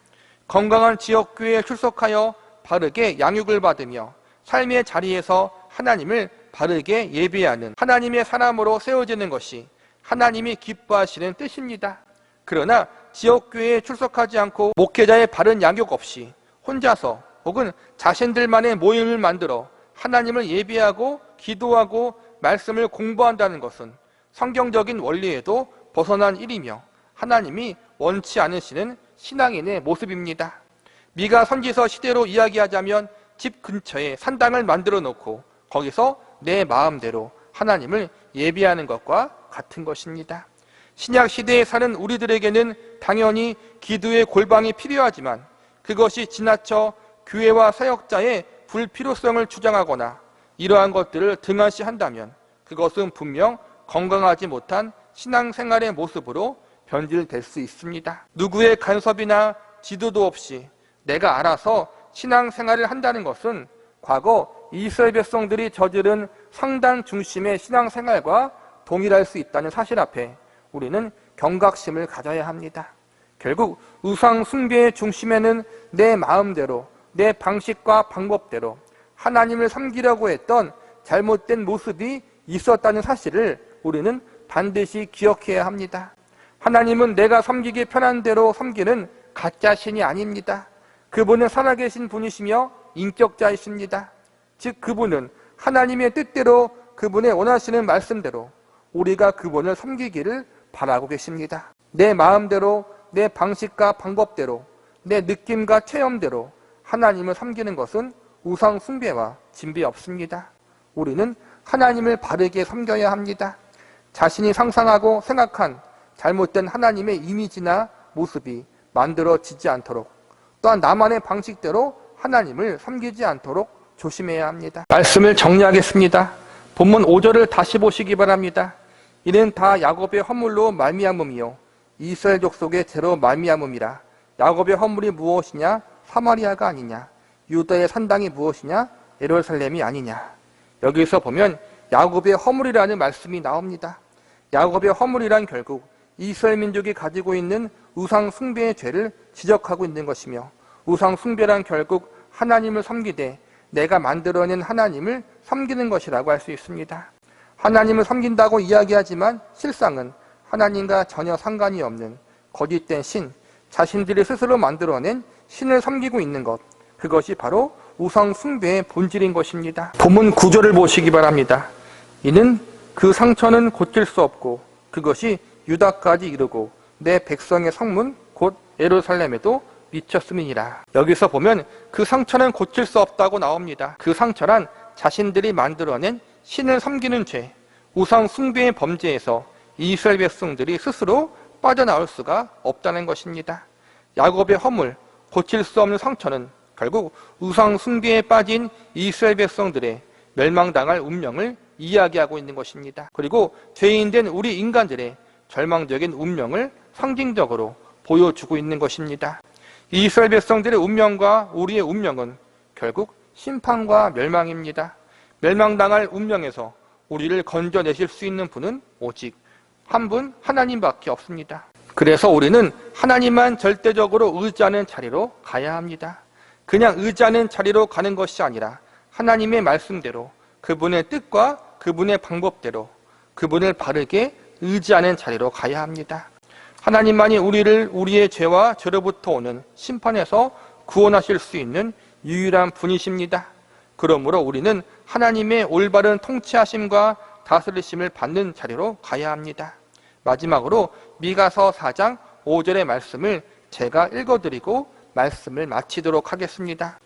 건강한 지역 교회에 출석하여 바르게 양육을 받으며 삶의 자리에서 하나님을 바르게 예배하는 하나님의 사람으로 세워지는 것이 하나님이 기뻐하시는 뜻입니다. 그러나 지역교회에 출석하지 않고 목회자의 바른 양육 없이 혼자서 혹은 자신들만의 모임을 만들어 하나님을 예배하고 기도하고 말씀을 공부한다는 것은 성경적인 원리에도 벗어난 일이며 하나님이 원치 않으시는 신앙인의 모습입니다. 미가 선지서 시대로 이야기하자면 집 근처에 산당을 만들어 놓고 거기서 내 마음대로 하나님을 예배하는 것과 같은 것입니다. 신약 시대에 사는 우리들에게는 당연히 기도의 골방이 필요하지만 그것이 지나쳐 교회와 사역자의 불필요성을 주장하거나 이러한 것들을 등한시한다면 그것은 분명 건강하지 못한 신앙생활의 모습으로 변질될 수 있습니다. 누구의 간섭이나 지도도 없이 내가 알아서 신앙생활을 한다는 것은 과거 이스라엘 백성들이 저지른 상단 중심의 신앙생활과 동일할 수 있다는 사실 앞에 우리는 경각심을 가져야 합니다. 결국 우상 숭배의 중심에는 내 마음대로, 내 방식과 방법대로 하나님을 섬기려고 했던 잘못된 모습이 있었다는 사실을 우리는 반드시 기억해야 합니다. 하나님은 내가 섬기기 편한 대로 섬기는 가짜 신이 아닙니다. 그분은 살아계신 분이시며 인격자이십니다. 즉 그분은 하나님의 뜻대로 그분의 원하시는 말씀대로 우리가 그분을 섬기기를 바라고 계십니다. 내 마음대로, 내 방식과 방법대로, 내 느낌과 체험대로 하나님을 섬기는 것은 우상 숭배와 진비 없습니다. 우리는 하나님을 바르게 섬겨야 합니다. 자신이 상상하고 생각한 잘못된 하나님의 이미지나 모습이 만들어지지 않도록, 또한 나만의 방식대로 하나님을 섬기지 않도록 조심해야 합니다. 말씀을 정리하겠습니다. 본문 5절을 다시 보시기 바랍니다. 이는 다 야곱의 허물로 말미암음이요 이스라엘 족속의 죄로 말미암음이라. 야곱의 허물이 무엇이냐? 사마리아가 아니냐? 유다의 산당이 무엇이냐? 예루살렘이 아니냐? 여기서 보면 야곱의 허물이라는 말씀이 나옵니다. 야곱의 허물이란 결국 이스라엘 민족이 가지고 있는 우상 숭배의 죄를 지적하고 있는 것이며, 우상 숭배란 결국 하나님을 섬기되 내가 만들어낸 하나님을 섬기는 것이라고 할 수 있습니다. 하나님을 섬긴다고 이야기하지만 실상은 하나님과 전혀 상관이 없는 거짓된 신, 자신들이 스스로 만들어낸 신을 섬기고 있는 것, 그것이 바로 우상 숭배의 본질인 것입니다. 본문 9절을 보시기 바랍니다. 이는 그 상처는 고칠 수 없고 그것이 유다까지 이르고 내 백성의 성문 곧 예루살렘에도 미쳤음이니라. 여기서 보면 그 상처는 고칠 수 없다고 나옵니다. 그 상처란 자신들이 만들어낸 신을 섬기는 죄, 우상 숭배의 범죄에서 이스라엘 백성들이 스스로 빠져나올 수가 없다는 것입니다. 야곱의 허물, 고칠 수 없는 상처는 결국 우상 숭배에 빠진 이스라엘 백성들의 멸망당할 운명을 이야기하고 있는 것입니다. 그리고 죄인된 우리 인간들의 절망적인 운명을 상징적으로 보여주고 있는 것입니다. 이스라엘 백성들의 운명과 우리의 운명은 결국 심판과 멸망입니다. 멸망당할 운명에서 우리를 건져내실 수 있는 분은 오직 한 분 하나님밖에 없습니다. 그래서 우리는 하나님만 절대적으로 의지하는 자리로 가야 합니다. 그냥 의지하는 자리로 가는 것이 아니라 하나님의 말씀대로 그분의 뜻과 그분의 방법대로 그분을 바르게 의지하는 자리로 가야 합니다. 하나님만이 우리를 우리의 죄와 죄로부터 오는 심판에서 구원하실 수 있는 유일한 분이십니다. 그러므로 우리는 하나님의 올바른 통치하심과 다스리심을 받는 자리로 가야 합니다. 마지막으로 미가서 4장 5절의 말씀을 제가 읽어드리고 말씀을 마치도록 하겠습니다.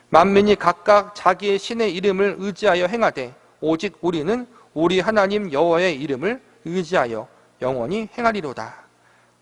만민이 각각 자기의 신의 이름을 의지하여 행하되 오직 우리는 우리 하나님 여호와의 이름을 의지하여 영원히 행하리로다.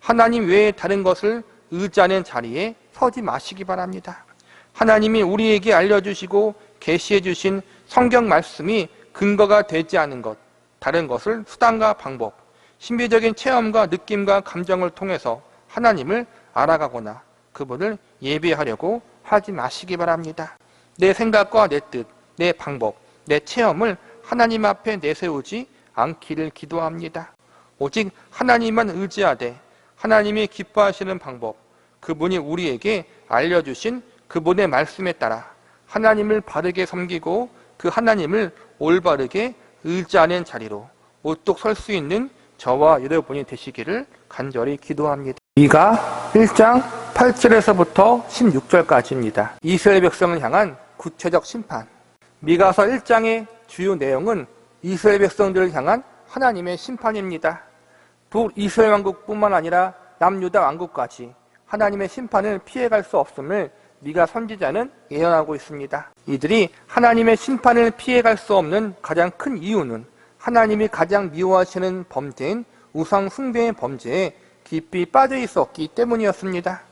하나님 외에 다른 것을 의지하는 자리에 서지 마시기 바랍니다. 하나님이 우리에게 알려주시고 계시해 주신 성경 말씀이 근거가 되지 않은 것, 다른 것을 수단과 방법, 신비적인 체험과 느낌과 감정을 통해서 하나님을 알아가거나 그분을 예배하려고 하지 마시기 바랍니다. 내 생각과 내 뜻, 내 방법, 내 체험을 하나님 앞에 내세우지 않기를 기도합니다. 오직 하나님만 의지하되 하나님이 기뻐하시는 방법, 그분이 우리에게 알려주신 그분의 말씀에 따라 하나님을 바르게 섬기고 그 하나님을 올바르게 의지하는 자리로 우뚝 설 수 있는 저와 여러분이 되시기를 간절히 기도합니다. 미가 1장 8절에서부터 16절까지입니다. 이스라엘 백성을 향한 구체적 심판. 미가서 1장의 주요 내용은 이스라엘 백성들을 향한 하나님의 심판입니다. 북이스라엘 왕국뿐만 아니라 남유다 왕국까지 하나님의 심판을 피해갈 수 없음을 미가 선지자는 예언하고 있습니다. 이들이 하나님의 심판을 피해갈 수 없는 가장 큰 이유는 하나님이 가장 미워하시는 범죄인 우상 숭배의 범죄에 깊이 빠져 있었기 때문이었습니다.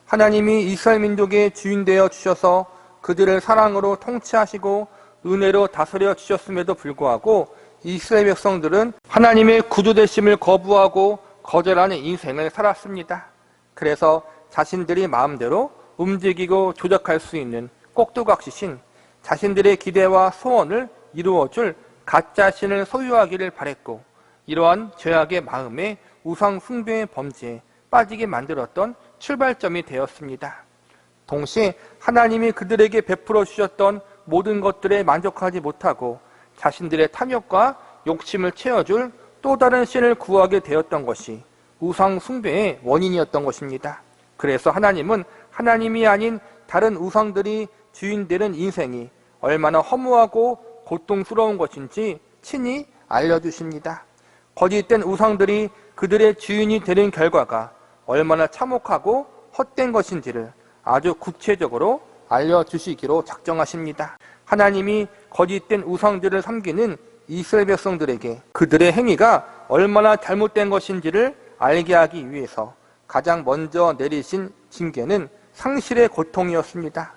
하나님이 이스라엘 민족의 주인 되어 주셔서 그들을 사랑으로 통치하시고 은혜로 다스려 주셨음에도 불구하고 이스라엘 백성들은 하나님의 구주되심을 거부하고 거절하는 인생을 살았습니다. 그래서 자신들이 마음대로 움직이고 조작할 수 있는 꼭두각시신 자신들의 기대와 소원을 이루어줄 가짜 신을 소유하기를 바랬고, 이러한 죄악의 마음에 우상 숭배의 범죄에 빠지게 만들었던 출발점이 되었습니다. 동시에 하나님이 그들에게 베풀어 주셨던 모든 것들에 만족하지 못하고 자신들의 탐욕과 욕심을 채워줄 또 다른 신을 구하게 되었던 것이 우상 숭배의 원인이었던 것입니다. 그래서 하나님은 하나님이 아닌 다른 우상들이 주인되는 인생이 얼마나 허무하고 고통스러운 것인지 친히 알려주십니다. 거짓된 우상들이 그들의 주인이 되는 결과가 얼마나 참혹하고 헛된 것인지를 아주 구체적으로 알려주시기로 작정하십니다. 하나님이 거짓된 우상들을 섬기는 이스라엘 백성들에게 그들의 행위가 얼마나 잘못된 것인지를 알게 하기 위해서 가장 먼저 내리신 징계는 상실의 고통이었습니다.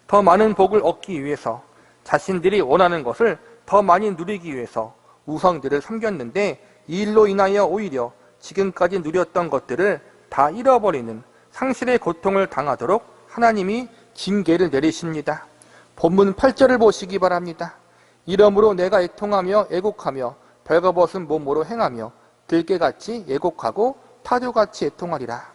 더 많은 복을 얻기 위해서, 자신들이 원하는 것을 더 많이 누리기 위해서 우상들을 섬겼는데 이 일로 인하여 오히려 지금까지 누렸던 것들을 다 잃어버리는 상실의 고통을 당하도록 하나님이 징계를 내리십니다. 본문 8절을 보시기 바랍니다. 이러므로 내가 애통하며 애곡하며 벌거벗은 몸으로 행하며 들깨같이 애곡하고 타조같이 애통하리라.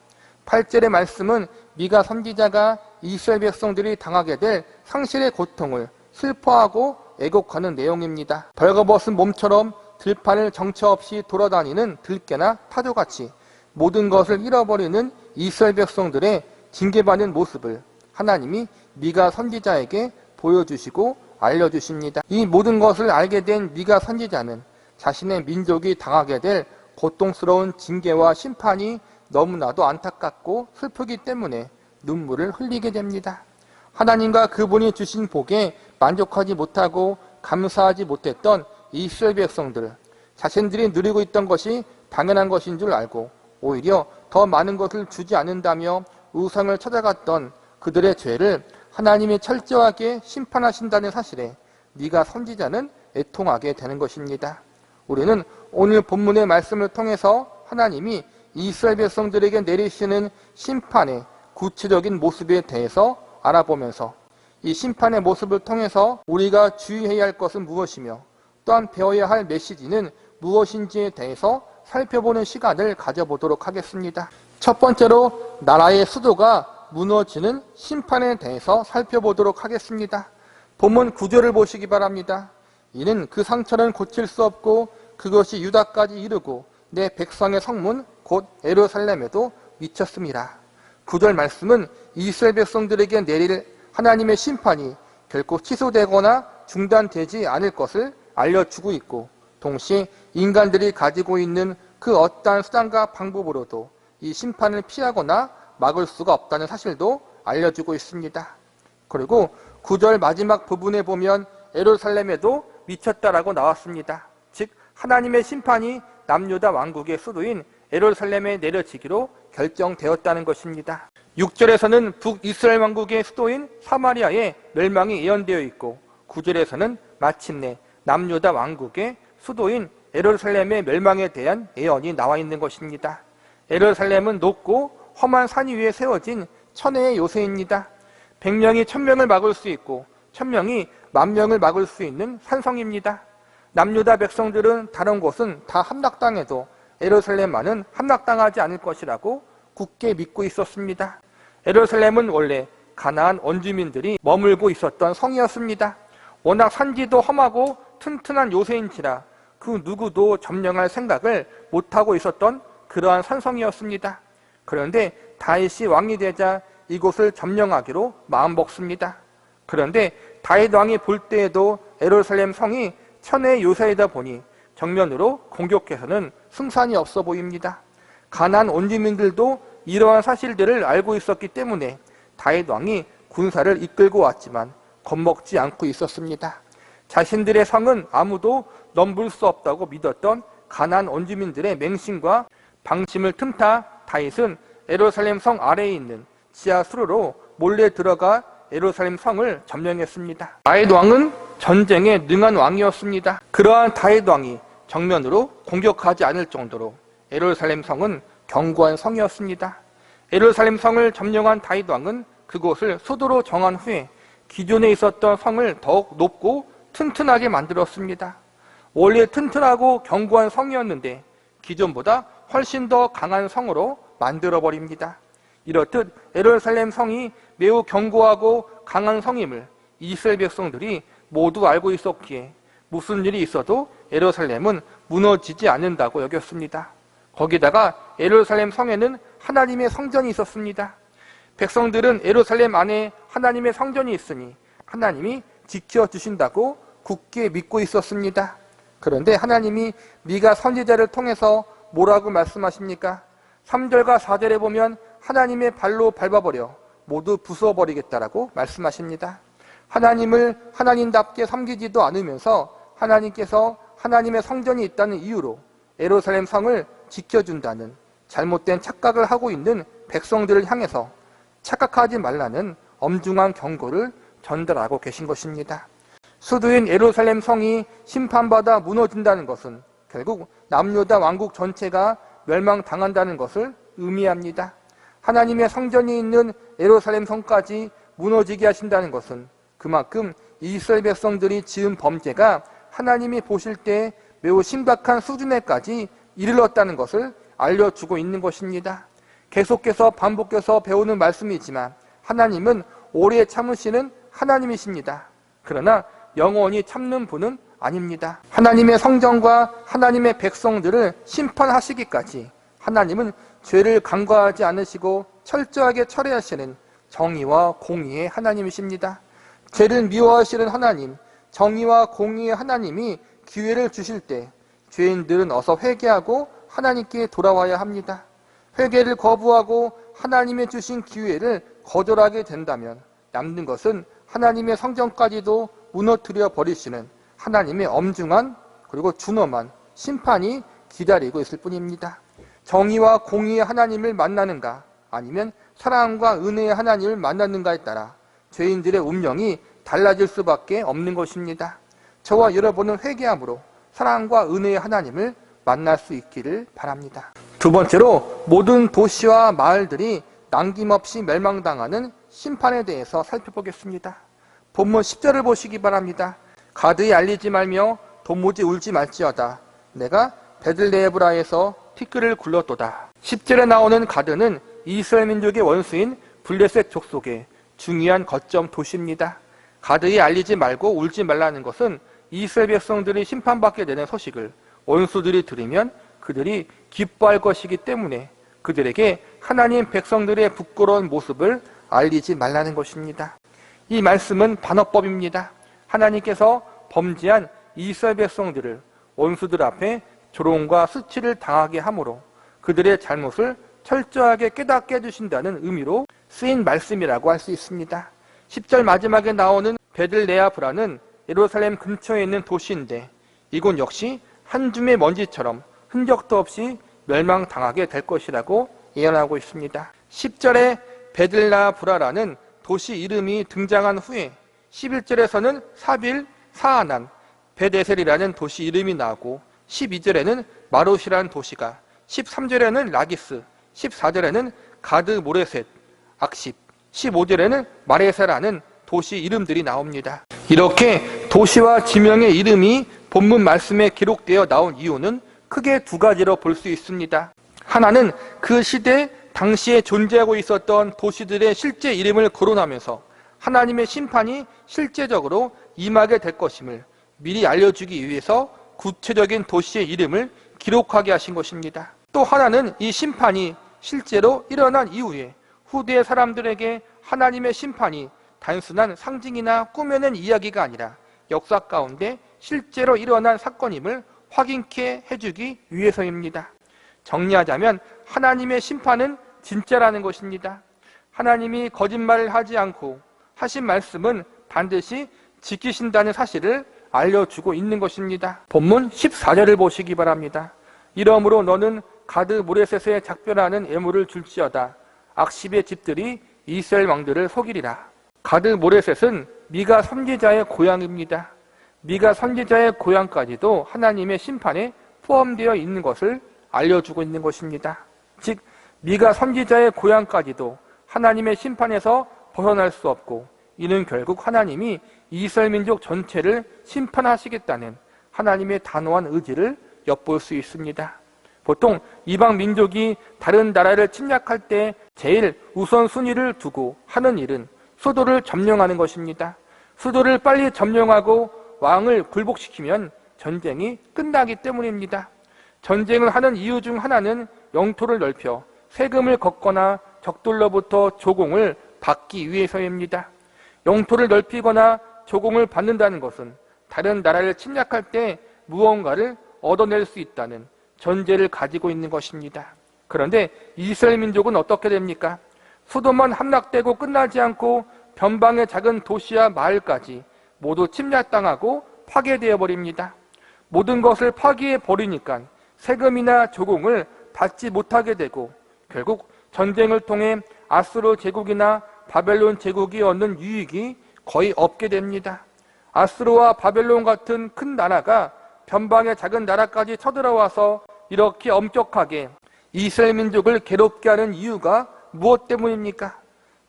8절의 말씀은 미가 선지자가 이스라엘 백성들이 당하게 될 상실의 고통을 슬퍼하고 애곡하는 내용입니다. 벌거벗은 몸처럼 들판을 정처 없이 돌아다니는 들깨나 타조같이 모든 것을 잃어버리는 이스라엘 백성들의 징계받는 모습을 하나님이 미가 선지자에게 보여주시고 알려주십니다. 이 모든 것을 알게 된 미가 선지자는 자신의 민족이 당하게 될 고통스러운 징계와 심판이 너무나도 안타깝고 슬프기 때문에 눈물을 흘리게 됩니다. 하나님과 그분이 주신 복에 만족하지 못하고 감사하지 못했던 이스라엘 백성들, 자신들이 누리고 있던 것이 당연한 것인 줄 알고 오히려 더 많은 것을 주지 않는다며 우상을 찾아갔던 그들의 죄를 하나님이 철저하게 심판하신다는 사실에 네가 선지자는 애통하게 되는 것입니다. 우리는 오늘 본문의 말씀을 통해서 하나님이 이스라엘 백성들에게 내리시는 심판의 구체적인 모습에 대해서 알아보면서 이 심판의 모습을 통해서 우리가 주의해야 할 것은 무엇이며 또한 배워야 할 메시지는 무엇인지에 대해서 살펴보는 시간을 가져보도록 하겠습니다. 첫 번째로 나라의 수도가 무너지는 심판에 대해서 살펴보도록 하겠습니다. 본문 9절을 보시기 바랍니다. 이는 그 상처는 고칠 수 없고 그것이 유다까지 이르고 내 백성의 성문 곧 예루살렘에도 미쳤습니다. 9절 말씀은 이스라엘 백성들에게 내릴 하나님의 심판이 결코 취소되거나 중단되지 않을 것을 알려주고 있고 동시에 인간들이 가지고 있는 그 어떠한 수단과 방법으로도 이 심판을 피하거나 막을 수가 없다는 사실도 알려주고 있습니다. 그리고 9절 마지막 부분에 보면 예루살렘에도 미쳤다라고 나왔습니다. 즉 하나님의 심판이 남유다 왕국의 수도인 예루살렘에 내려지기로 결정되었다는 것입니다. 6절에서는 북이스라엘 왕국의 수도인 사마리아의 멸망이 예언되어 있고 9절에서는 마침내 남유다 왕국의 수도인 예루살렘의 멸망에 대한 예언이 나와 있는 것입니다. 예루살렘은 높고 험한 산 위에 세워진 천혜의 요새입니다. 100명이 1000명을 막을 수 있고 1000명이 10,000명을 막을 수 있는 산성입니다. 남유다 백성들은 다른 곳은 다 함락당해도 예루살렘만은 함락당하지 않을 것이라고 굳게 믿고 있었습니다. 예루살렘은 원래 가나안 원주민들이 머물고 있었던 성이었습니다. 워낙 산지도 험하고 튼튼한 요새인지라 그 누구도 점령할 생각을 못하고 있었던 그러한 산성이었습니다. 그런데 다윗이 왕이 되자 이곳을 점령하기로 마음먹습니다. 그런데 다윗 왕이 볼 때에도 예루살렘 성이 천혜의 요새이다 보니 정면으로 공격해서는 승산이 없어 보입니다. 가나안 원주민들도 이러한 사실들을 알고 있었기 때문에 다윗 왕이 군사를 이끌고 왔지만 겁먹지 않고 있었습니다. 자신들의 성은 아무도 넘볼 수 없다고 믿었던 가나안 원주민들의 맹심과 방심을 틈타 다윗은 예루살렘 성 아래에 있는 지하 수로로 몰래 들어가 예루살렘 성을 점령했습니다. 다윗 왕은 전쟁에 능한 왕이었습니다. 그러한 다윗 왕이 정면으로 공격하지 않을 정도로 예루살렘 성은 견고한 성이었습니다. 예루살렘 성을 점령한 다윗 왕은 그곳을 수도로 정한 후에 기존에 있었던 성을 더욱 높고 튼튼하게 만들었습니다. 원래 튼튼하고 견고한 성이었는데 기존보다 훨씬 더 강한 성으로 만들어버립니다. 이렇듯 예루살렘 성이 매우 견고하고 강한 성임을 이스라엘 백성들이 모두 알고 있었기에 무슨 일이 있어도 예루살렘은 무너지지 않는다고 여겼습니다. 거기다가 예루살렘 성에는 하나님의 성전이 있었습니다. 백성들은 예루살렘 안에 하나님의 성전이 있으니 하나님이 지켜주신다고 굳게 믿고 있었습니다. 그런데 하나님이 미가 선지자를 통해서 뭐라고 말씀하십니까? 3절과 4절에 보면 하나님의 발로 밟아버려 모두 부숴버리겠다라고 말씀하십니다. 하나님을 하나님답게 섬기지도 않으면서 하나님께서 하나님의 성전이 있다는 이유로 예루살렘 성을 지켜준다는 잘못된 착각을 하고 있는 백성들을 향해서 착각하지 말라는 엄중한 경고를 전달하고 계신 것입니다. 수도인 예루살렘 성이 심판받아 무너진다는 것은 결국 남유다 왕국 전체가 멸망당한다는 것을 의미합니다. 하나님의 성전이 있는 예루살렘 성까지 무너지게 하신다는 것은 그만큼 이스라엘 백성들이 지은 범죄가 하나님이 보실 때 매우 심각한 수준에까지 이르렀다는 것을 알려주고 있는 것입니다. 계속해서 반복해서 배우는 말씀이지만 하나님은 오래 참으시는 하나님이십니다. 그러나 영원히 참는 분은 아닙니다. 하나님의 성전과 하나님의 백성들을 심판하시기까지 하나님은 죄를 간과하지 않으시고 철저하게 철회하시는 정의와 공의의 하나님이십니다. 죄를 미워하시는 하나님, 정의와 공의의 하나님이 기회를 주실 때 죄인들은 어서 회개하고 하나님께 돌아와야 합니다. 회개를 거부하고 하나님의 주신 기회를 거절하게 된다면 남는 것은 하나님의 성전까지도 무너뜨려 버리시는 하나님의 엄중한 그리고 준엄한 심판이 기다리고 있을 뿐입니다. 정의와 공의의 하나님을 만나는가 아니면 사랑과 은혜의 하나님을 만나는가에 따라 죄인들의 운명이 달라질 수밖에 없는 것입니다. 저와 여러분은 회개함으로 사랑과 은혜의 하나님을 만날 수 있기를 바랍니다. 두 번째로 모든 도시와 마을들이 남김없이 멸망당하는 심판에 대해서 살펴보겠습니다. 본문 10절을 보시기 바랍니다. 가드에 알리지 말며 도무지 울지 말지어다. 내가 베들레헴에서 티끌을 굴렀도다. 10절에 나오는 가드는 이스라엘 민족의 원수인 블레셋 족속의 중요한 거점 도시입니다. 가드에 알리지 말고 울지 말라는 것은 이스라엘 백성들이 심판받게 되는 소식을 원수들이 들으면 그들이 기뻐할 것이기 때문에 그들에게 하나님 백성들의 부끄러운 모습을 알리지 말라는 것입니다. 이 말씀은 반어법입니다. 하나님께서 범죄한 이스라엘 백성들을 원수들 앞에 조롱과 수치를 당하게 함으로 그들의 잘못을 철저하게 깨닫게 해주신다는 의미로 쓰인 말씀이라고 할 수 있습니다. 10절 마지막에 나오는 베들레헴이라는 예루살렘 근처에 있는 도시인데 이곳 역시 한 줌의 먼지처럼 흔적도 없이 멸망당하게 될 것이라고 예언하고 있습니다. 10절에 베들라브라라는 도시 이름이 등장한 후에 11절에서는 사빌, 사아난, 베데셀이라는 도시 이름이 나오고 12절에는 마롯이라는 도시가, 13절에는 라기스, 14절에는 가드 모레셋, 악십, 15절에는 마레사라는 도시 이름들이 나옵니다. 이렇게 도시와 지명의 이름이 본문 말씀에 기록되어 나온 이유는 크게 두 가지로 볼 수 있습니다. 하나는 그 시대 당시에 존재하고 있었던 도시들의 실제 이름을 거론하면서 하나님의 심판이 실제적으로 임하게 될 것임을 미리 알려주기 위해서 구체적인 도시의 이름을 기록하게 하신 것입니다. 또 하나는 이 심판이 실제로 일어난 이후에 후대의 사람들에게 하나님의 심판이 단순한 상징이나 꾸며낸 이야기가 아니라 역사 가운데 실제로 일어난 사건임을 확인케 해주기 위해서입니다. 정리하자면 하나님의 심판은 진짜라는 것입니다. 하나님이 거짓말을 하지 않고 하신 말씀은 반드시 지키신다는 사실을 알려주고 있는 것입니다. 본문 14절을 보시기 바랍니다. 이러므로 너는 가드 모레셋에 작별하는 애물을 줄지어다. 악십의 집들이 이스라엘 왕들을 속이리라. 가드 모레셋은 미가 선지자의 고향입니다. 미가 선지자의 고향까지도 하나님의 심판에 포함되어 있는 것을 알려주고 있는 것입니다. 즉 미가 선지자의 고향까지도 하나님의 심판에서 벗어날 수 없고 이는 결국 하나님이 이스라엘 민족 전체를 심판하시겠다는 하나님의 단호한 의지를 엿볼 수 있습니다. 보통 이방 민족이 다른 나라를 침략할 때 제일 우선순위를 두고 하는 일은 수도를 점령하는 것입니다. 수도를 빨리 점령하고 왕을 굴복시키면 전쟁이 끝나기 때문입니다. 전쟁을 하는 이유 중 하나는 영토를 넓혀 세금을 걷거나 적들로부터 조공을 받기 위해서입니다. 영토를 넓히거나 조공을 받는다는 것은 다른 나라를 침략할 때 무언가를 얻어낼 수 있다는 전제를 가지고 있는 것입니다. 그런데 이스라엘 민족은 어떻게 됩니까? 수도만 함락되고 끝나지 않고 변방의 작은 도시와 마을까지 모두 침략당하고 파괴되어 버립니다. 모든 것을 파괴해 버리니까 세금이나 조공을 받지 못하게 되고 결국 전쟁을 통해 아수르 제국이나 바벨론 제국이 얻는 유익이 거의 없게 됩니다. 아수르와 바벨론 같은 큰 나라가 변방의 작은 나라까지 쳐들어와서 이렇게 엄격하게 이스라엘 민족을 괴롭게 하는 이유가 무엇 때문입니까?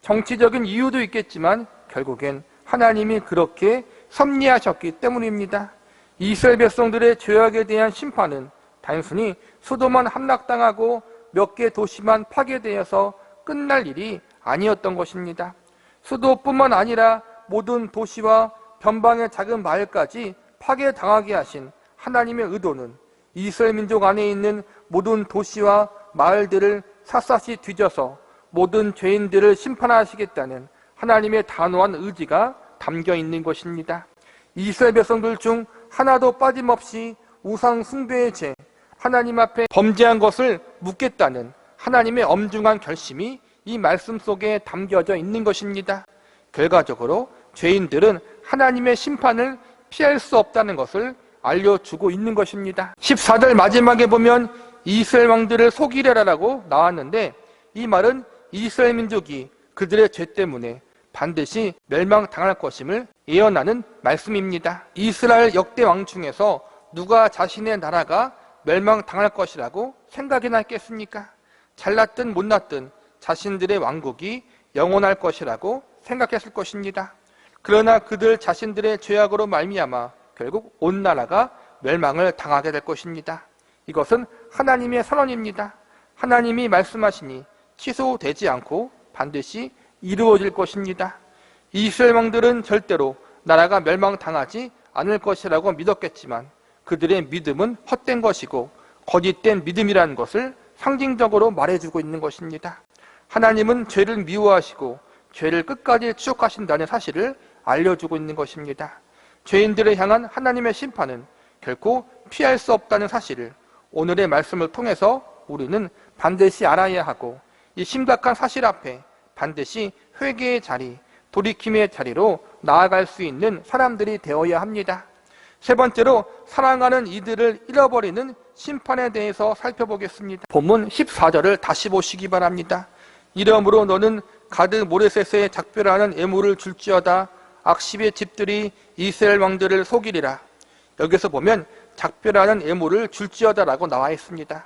정치적인 이유도 있겠지만 결국엔 하나님이 그렇게 섭리하셨기 때문입니다. 이스라엘 백성들의 죄악에 대한 심판은 단순히 수도만 함락당하고 몇 개 도시만 파괴되어서 끝날 일이 아니었던 것입니다. 수도뿐만 아니라 모든 도시와 변방의 작은 마을까지 파괴당하게 하신 하나님의 의도는 이스라엘 민족 안에 있는 모든 도시와 마을들을 샅샅이 뒤져서 모든 죄인들을 심판하시겠다는 하나님의 단호한 의지가 담겨 있는 것입니다. 이스라엘 백성들 중 하나도 빠짐없이 우상 숭배의 죄, 하나님 앞에 범죄한 것을 묻겠다는 하나님의 엄중한 결심이 이 말씀 속에 담겨져 있는 것입니다. 결과적으로 죄인들은 하나님의 심판을 피할 수 없다는 것을 알려주고 있는 것입니다. 14절 마지막에 보면 이스라엘 왕들을 속이려라라고 나왔는데, 이 말은 이스라엘 민족이 그들의 죄 때문에 반드시 멸망당할 것임을 예언하는 말씀입니다. 이스라엘 역대 왕 중에서 누가 자신의 나라가 멸망당할 것이라고 생각이나 했겠습니까? 잘났든 못났든 자신들의 왕국이 영원할 것이라고 생각했을 것입니다. 그러나 그들 자신들의 죄악으로 말미암아 결국 온 나라가 멸망을 당하게 될 것입니다. 이것은 하나님의 선언입니다. 하나님이 말씀하시니 취소되지 않고 반드시 이루어질 것입니다. 이스라엘 왕들은 절대로 나라가 멸망당하지 않을 것이라고 믿었겠지만 그들의 믿음은 헛된 것이고 거짓된 믿음이라는 것을 상징적으로 말해주고 있는 것입니다. 하나님은 죄를 미워하시고 죄를 끝까지 추적하신다는 사실을 알려주고 있는 것입니다. 죄인들을 향한 하나님의 심판은 결코 피할 수 없다는 사실을 오늘의 말씀을 통해서 우리는 반드시 알아야 하고, 이 심각한 사실 앞에 반드시 회개의 자리, 돌이킴의 자리로 나아갈 수 있는 사람들이 되어야 합니다. 세 번째로, 사랑하는 이들을 잃어버리는 심판에 대해서 살펴보겠습니다. 본문 14절을 다시 보시기 바랍니다. 이러므로 너는 가드 모레셋에 작별하는 애물을 줄지어다. 악십의 집들이 이스라엘 왕들을 속이리라. 여기서 보면 작별하는 애물을 줄지어다라고 나와 있습니다.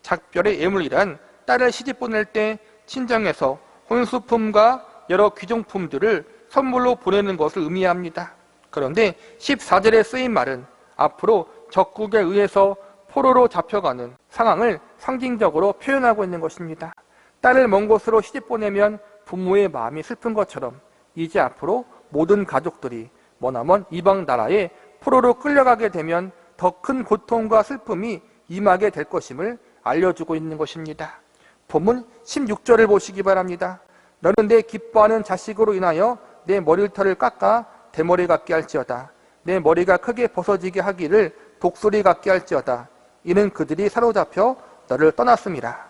작별의 애물이란 딸을 시집 보낼 때 친정에서 혼수품과 여러 귀중품들을 선물로 보내는 것을 의미합니다. 그런데 14절에 쓰인 말은 앞으로 적국에 의해서 포로로 잡혀가는 상황을 상징적으로 표현하고 있는 것입니다. 딸을 먼 곳으로 시집 보내면 부모의 마음이 슬픈 것처럼 이제 앞으로 모든 가족들이 머나먼 이방 나라에 포로로 끌려가게 되면 더 큰 고통과 슬픔이 임하게 될 것임을 알려주고 있는 것입니다. 본문 16절을 보시기 바랍니다. 너는 내 기뻐하는 자식으로 인하여 내 머리털을 깎아 대머리 같게 할지어다. 내 머리가 크게 벗어지게 하기를 독수리 같게 할지어다. 이는 그들이 사로잡혀 너를 떠났음이라.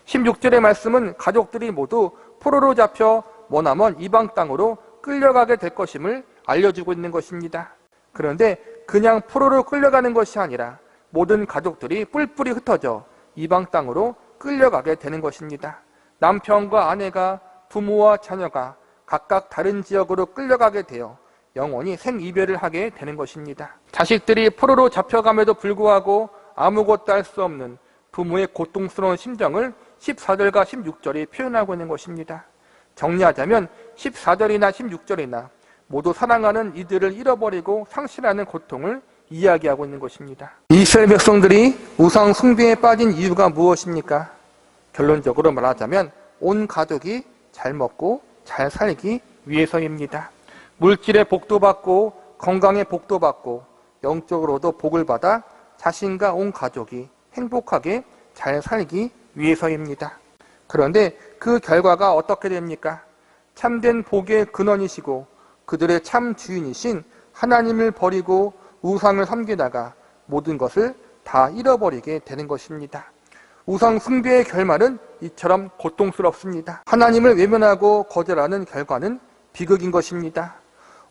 16절의 말씀은 가족들이 모두 포로로 잡혀 머나먼 이방 땅으로 끌려가게 될 것임을 알려주고 있는 것입니다. 그런데 그냥 포로로 끌려가는 것이 아니라 모든 가족들이 뿔뿔이 흩어져 이방 땅으로 끌려가게 되는 것입니다. 남편과 아내가, 부모와 자녀가 각각 다른 지역으로 끌려가게 되어 영원히 생이별을 하게 되는 것입니다. 자식들이 포로로 잡혀감에도 불구하고 아무것도 할 수 없는 부모의 고통스러운 심정을 14절과 16절이 표현하고 있는 것입니다. 정리하자면 14절이나 16절이나 모두 사랑하는 이들을 잃어버리고 상실하는 고통을 이야기하고 있는 것입니다. 이스라엘 백성들이 우상 숭배에 빠진 이유가 무엇입니까? 결론적으로 말하자면 온 가족이 잘 먹고 잘 살기 위해서입니다. 물질의 복도 받고 건강의 복도 받고 영적으로도 복을 받아 자신과 온 가족이 행복하게 잘 살기 위해서입니다. 그런데 그 결과가 어떻게 됩니까? 참된 복의 근원이시고 그들의 참 주인이신 하나님을 버리고 우상을 섬기다가 모든 것을 다 잃어버리게 되는 것입니다. 우상 숭배의 결말은 이처럼 고통스럽습니다. 하나님을 외면하고 거절하는 결과는 비극인 것입니다.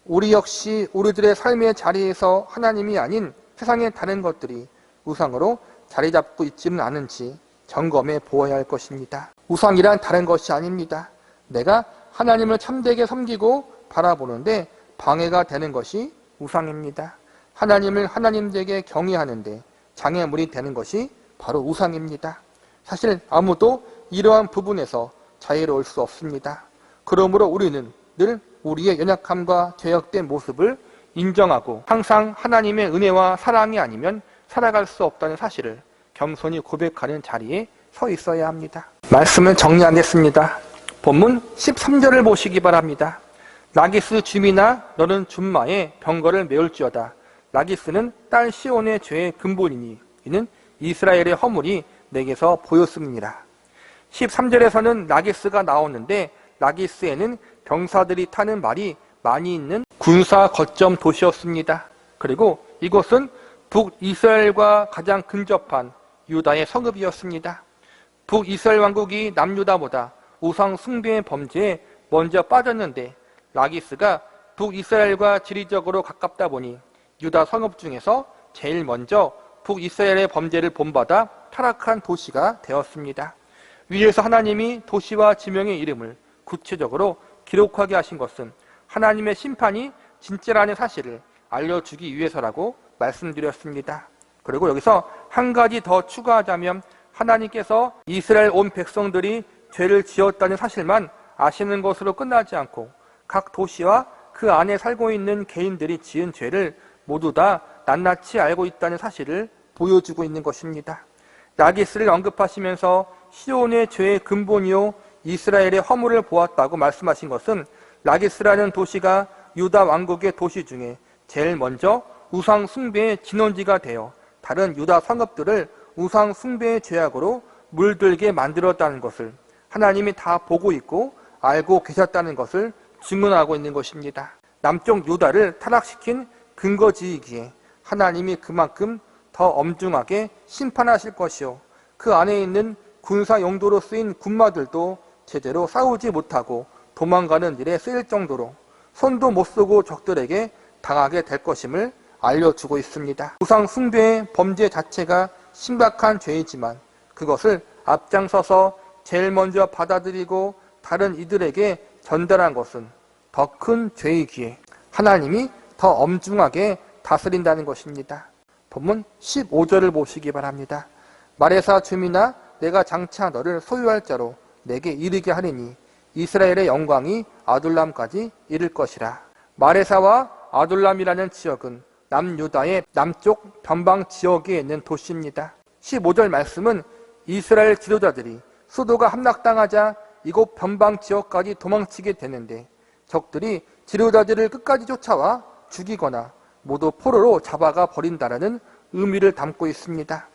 우리 역시 우리들의 삶의 자리에서 하나님이 아닌 세상의 다른 것들이 우상으로 자리 잡고 있지는 않은지 점검해 보아야 할 것입니다. 우상이란 다른 것이 아닙니다. 내가 하나님을 참되게 섬기고 바라보는데 방해가 되는 것이 우상입니다. 하나님을 하나님되게 경외하는데 장애물이 되는 것이 바로 우상입니다. 사실 아무도 이러한 부분에서 자유로울 수 없습니다. 그러므로 우리는 늘 우리의 연약함과 죄악된 모습을 인정하고 항상 하나님의 은혜와 사랑이 아니면 살아갈 수 없다는 사실을 겸손히 고백하는 자리에 서 있어야 합니다. 말씀을 정리하겠습니다. 본문 13절을 보시기 바랍니다. 라기스 줌이나 너는 줌마의 병거를 메울지어다. 라기스는 딸 시온의 죄의 근본이니 이는 이스라엘의 허물이 내게서 보였음이니라. 13절에서는 라기스가 나오는데 라기스에는 병사들이 타는 말이 많이 있는 군사 거점 도시였습니다. 그리고 이곳은 북이스라엘과 가장 근접한 유다의 성읍이었습니다. 북이스라엘 왕국이 남유다보다 우상 숭배의 범죄에 먼저 빠졌는데 라기스가 북이스라엘과 지리적으로 가깝다 보니 유다 성읍 중에서 제일 먼저 북이스라엘의 범죄를 본받아 타락한 도시가 되었습니다. 위에서 하나님이 도시와 지명의 이름을 구체적으로 기록하게 하신 것은 하나님의 심판이 진짜라는 사실을 알려주기 위해서라고 말씀드렸습니다. 그리고 여기서 한 가지 더 추가하자면 하나님께서 이스라엘 온 백성들이 죄를 지었다는 사실만 아시는 것으로 끝나지 않고 각 도시와 그 안에 살고 있는 개인들이 지은 죄를 모두 다 낱낱이 알고 있다는 사실을 보여주고 있는 것입니다. 라기스를 언급하시면서 시온의 죄의 근본이요 이스라엘의 허물을 보았다고 말씀하신 것은 라기스라는 도시가 유다 왕국의 도시 중에 제일 먼저 우상 숭배의 진원지가 되어 다른 유다 성읍들을 우상 숭배의 죄악으로 물들게 만들었다는 것을 하나님이 다 보고 있고 알고 계셨다는 것을 증언하고 있는 것입니다. 남쪽 유다를 타락시킨 근거지이기에 하나님이 그만큼 더 엄중하게 심판하실 것이요 그 안에 있는 군사 용도로 쓰인 군마들도 제대로 싸우지 못하고 도망가는 일에 쓰일 정도로 손도 못 쓰고 적들에게 당하게 될 것임을 알려주고 있습니다. 우상 숭배의 범죄 자체가 심각한 죄이지만 그것을 앞장서서 제일 먼저 받아들이고 다른 이들에게 전달한 것은 더 큰 죄이기에 하나님이 더 엄중하게 다스린다는 것입니다. 본문 15절을 보시기 바랍니다. 마레사 주민아 내가 장차 너를 소유할 자로 내게 이르게 하리니 이스라엘의 영광이 아둘람까지 이를 것이라. 마레사와 아둘람이라는 지역은 남유다의 남쪽 변방 지역에 있는 도시입니다. 15절 말씀은 이스라엘 지도자들이 수도가 함락당하자 이곳 변방 지역까지 도망치게 되는데 적들이 지도자들을 끝까지 쫓아와 죽이거나 모두 포로로 잡아가 버린다라는 의미를 담고 있습니다.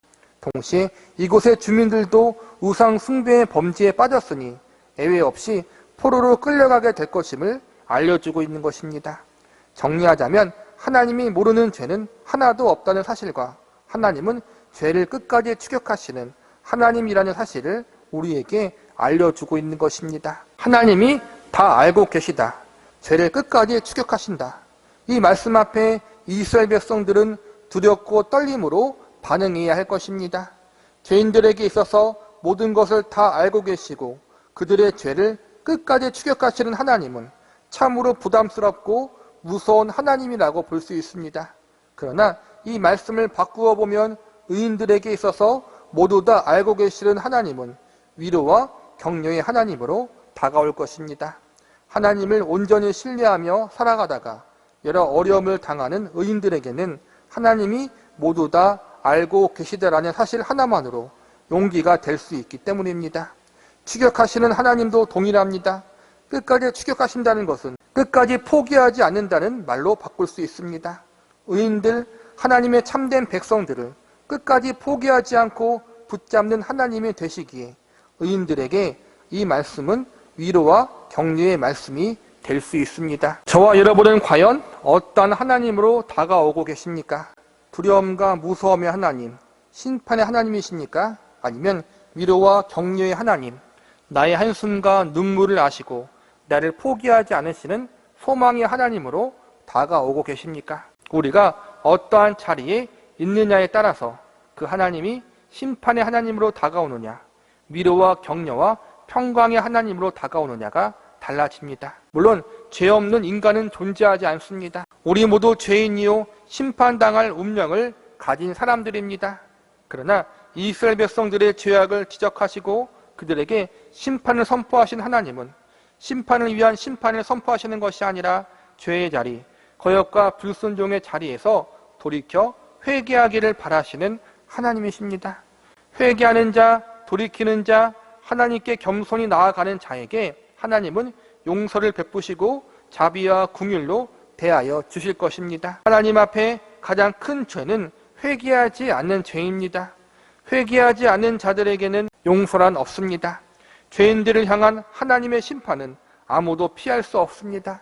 동시에 이곳의 주민들도 우상 숭배의 범죄에 빠졌으니 예외 없이 포로로 끌려가게 될 것임을 알려주고 있는 것입니다. 정리하자면 하나님이 모르는 죄는 하나도 없다는 사실과 하나님은 죄를 끝까지 추격하시는 하나님이라는 사실을 우리에게 알려주고 있는 것입니다. 하나님이 다 알고 계시다. 죄를 끝까지 추격하신다. 이 말씀 앞에 이스라엘 백성들은 두렵고 떨림으로 반응해야 할 것입니다. 죄인들에게 있어서 모든 것을 다 알고 계시고 그들의 죄를 끝까지 추격하시는 하나님은 참으로 부담스럽고 무서운 하나님이라고 볼 수 있습니다. 그러나 이 말씀을 바꾸어 보면 의인들에게 있어서 모두 다 알고 계시는 하나님은 위로와 격려의 하나님으로 다가올 것입니다. 하나님을 온전히 신뢰하며 살아가다가 여러 어려움을 당하는 의인들에게는 하나님이 모두 다 알고 계시다라는 사실 하나만으로 용기가 될 수 있기 때문입니다. 추격하시는 하나님도 동일합니다. 끝까지 추격하신다는 것은 끝까지 포기하지 않는다는 말로 바꿀 수 있습니다. 의인들, 하나님의 참된 백성들을 끝까지 포기하지 않고 붙잡는 하나님이 되시기에 의인들에게 이 말씀은 위로와 격려의 말씀이 될 수 있습니다. 저와 여러분은 과연 어떤 하나님으로 다가오고 계십니까? 두려움과 무서움의 하나님, 심판의 하나님이십니까? 아니면 위로와 격려의 하나님, 나의 한숨과 눈물을 아시고 나를 포기하지 않으시는 소망의 하나님으로 다가오고 계십니까? 우리가 어떠한 자리에 있느냐에 따라서 그 하나님이 심판의 하나님으로 다가오느냐, 위로와 격려와 평강의 하나님으로 다가오느냐가 달라집니다. 물론 죄 없는 인간은 존재하지 않습니다. 우리 모두 죄인이요 심판당할 운명을 가진 사람들입니다. 그러나 이스라엘 백성들의 죄악을 지적하시고 그들에게 심판을 선포하신 하나님은 심판을 위한 심판을 선포하시는 것이 아니라 죄의 자리, 거역과 불순종의 자리에서 돌이켜 회개하기를 바라시는 하나님이십니다. 회개하는 자, 돌이키는 자, 하나님께 겸손히 나아가는 자에게 하나님은 용서를 베푸시고 자비와 긍휼로 대하여 주실 것입니다. 하나님 앞에 가장 큰 죄는 회개하지 않는 죄입니다. 회개하지 않는 자들에게는 용서란 없습니다. 죄인들을 향한 하나님의 심판은 아무도 피할 수 없습니다.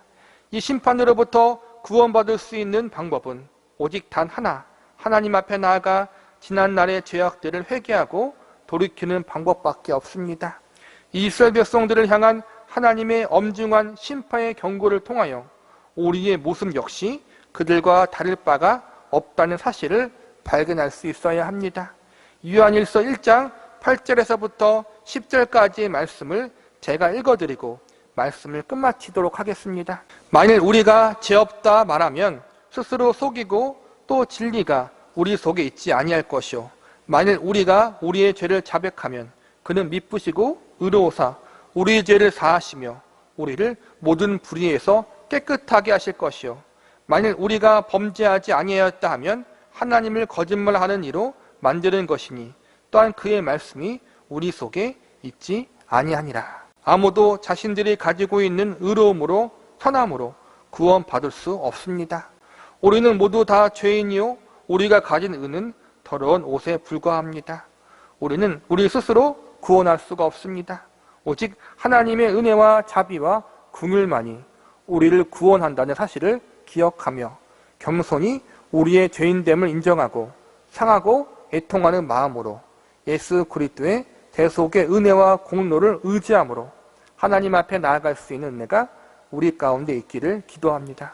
이 심판으로부터 구원받을 수 있는 방법은 오직 단 하나, 하나님 앞에 나아가 지난날의 죄악들을 회개하고 돌이키는 방법밖에 없습니다. 이스라엘 백성들을 향한 하나님의 엄중한 심판의 경고를 통하여 우리의 모습 역시 그들과 다를 바가 없다는 사실을 발견할 수 있어야 합니다. 요한일서 1장 8절에서부터 10절까지의 말씀을 제가 읽어드리고 말씀을 끝마치도록 하겠습니다. 만일 우리가 죄 없다 말하면 스스로 속이고 또 진리가 우리 속에 있지 아니할 것이요 만일 우리가 우리의 죄를 자백하면 그는 미쁘시고 의로우사 우리의 죄를 사하시며 우리를 모든 불의에서 깨끗하게 하실 것이요 만일 우리가 범죄하지 아니하였다 하면 하나님을 거짓말하는 이로 만드는 것이니 또한 그의 말씀이 우리 속에 있지 아니하니라. 아무도 자신들이 가지고 있는 의로움으로 선함으로 구원받을 수 없습니다. 우리는 모두 다 죄인이요 우리가 가진 의는 더러운 옷에 불과합니다. 우리는 우리 스스로 구원할 수가 없습니다. 오직 하나님의 은혜와 자비와 긍휼만이 우리를 구원한다는 사실을 기억하며 겸손히 우리의 죄인됨을 인정하고 상하고 애통하는 마음으로 예수 그리스도의 대속의 은혜와 공로를 의지함으로 하나님 앞에 나아갈 수 있는 은혜가 우리 가운데 있기를 기도합니다.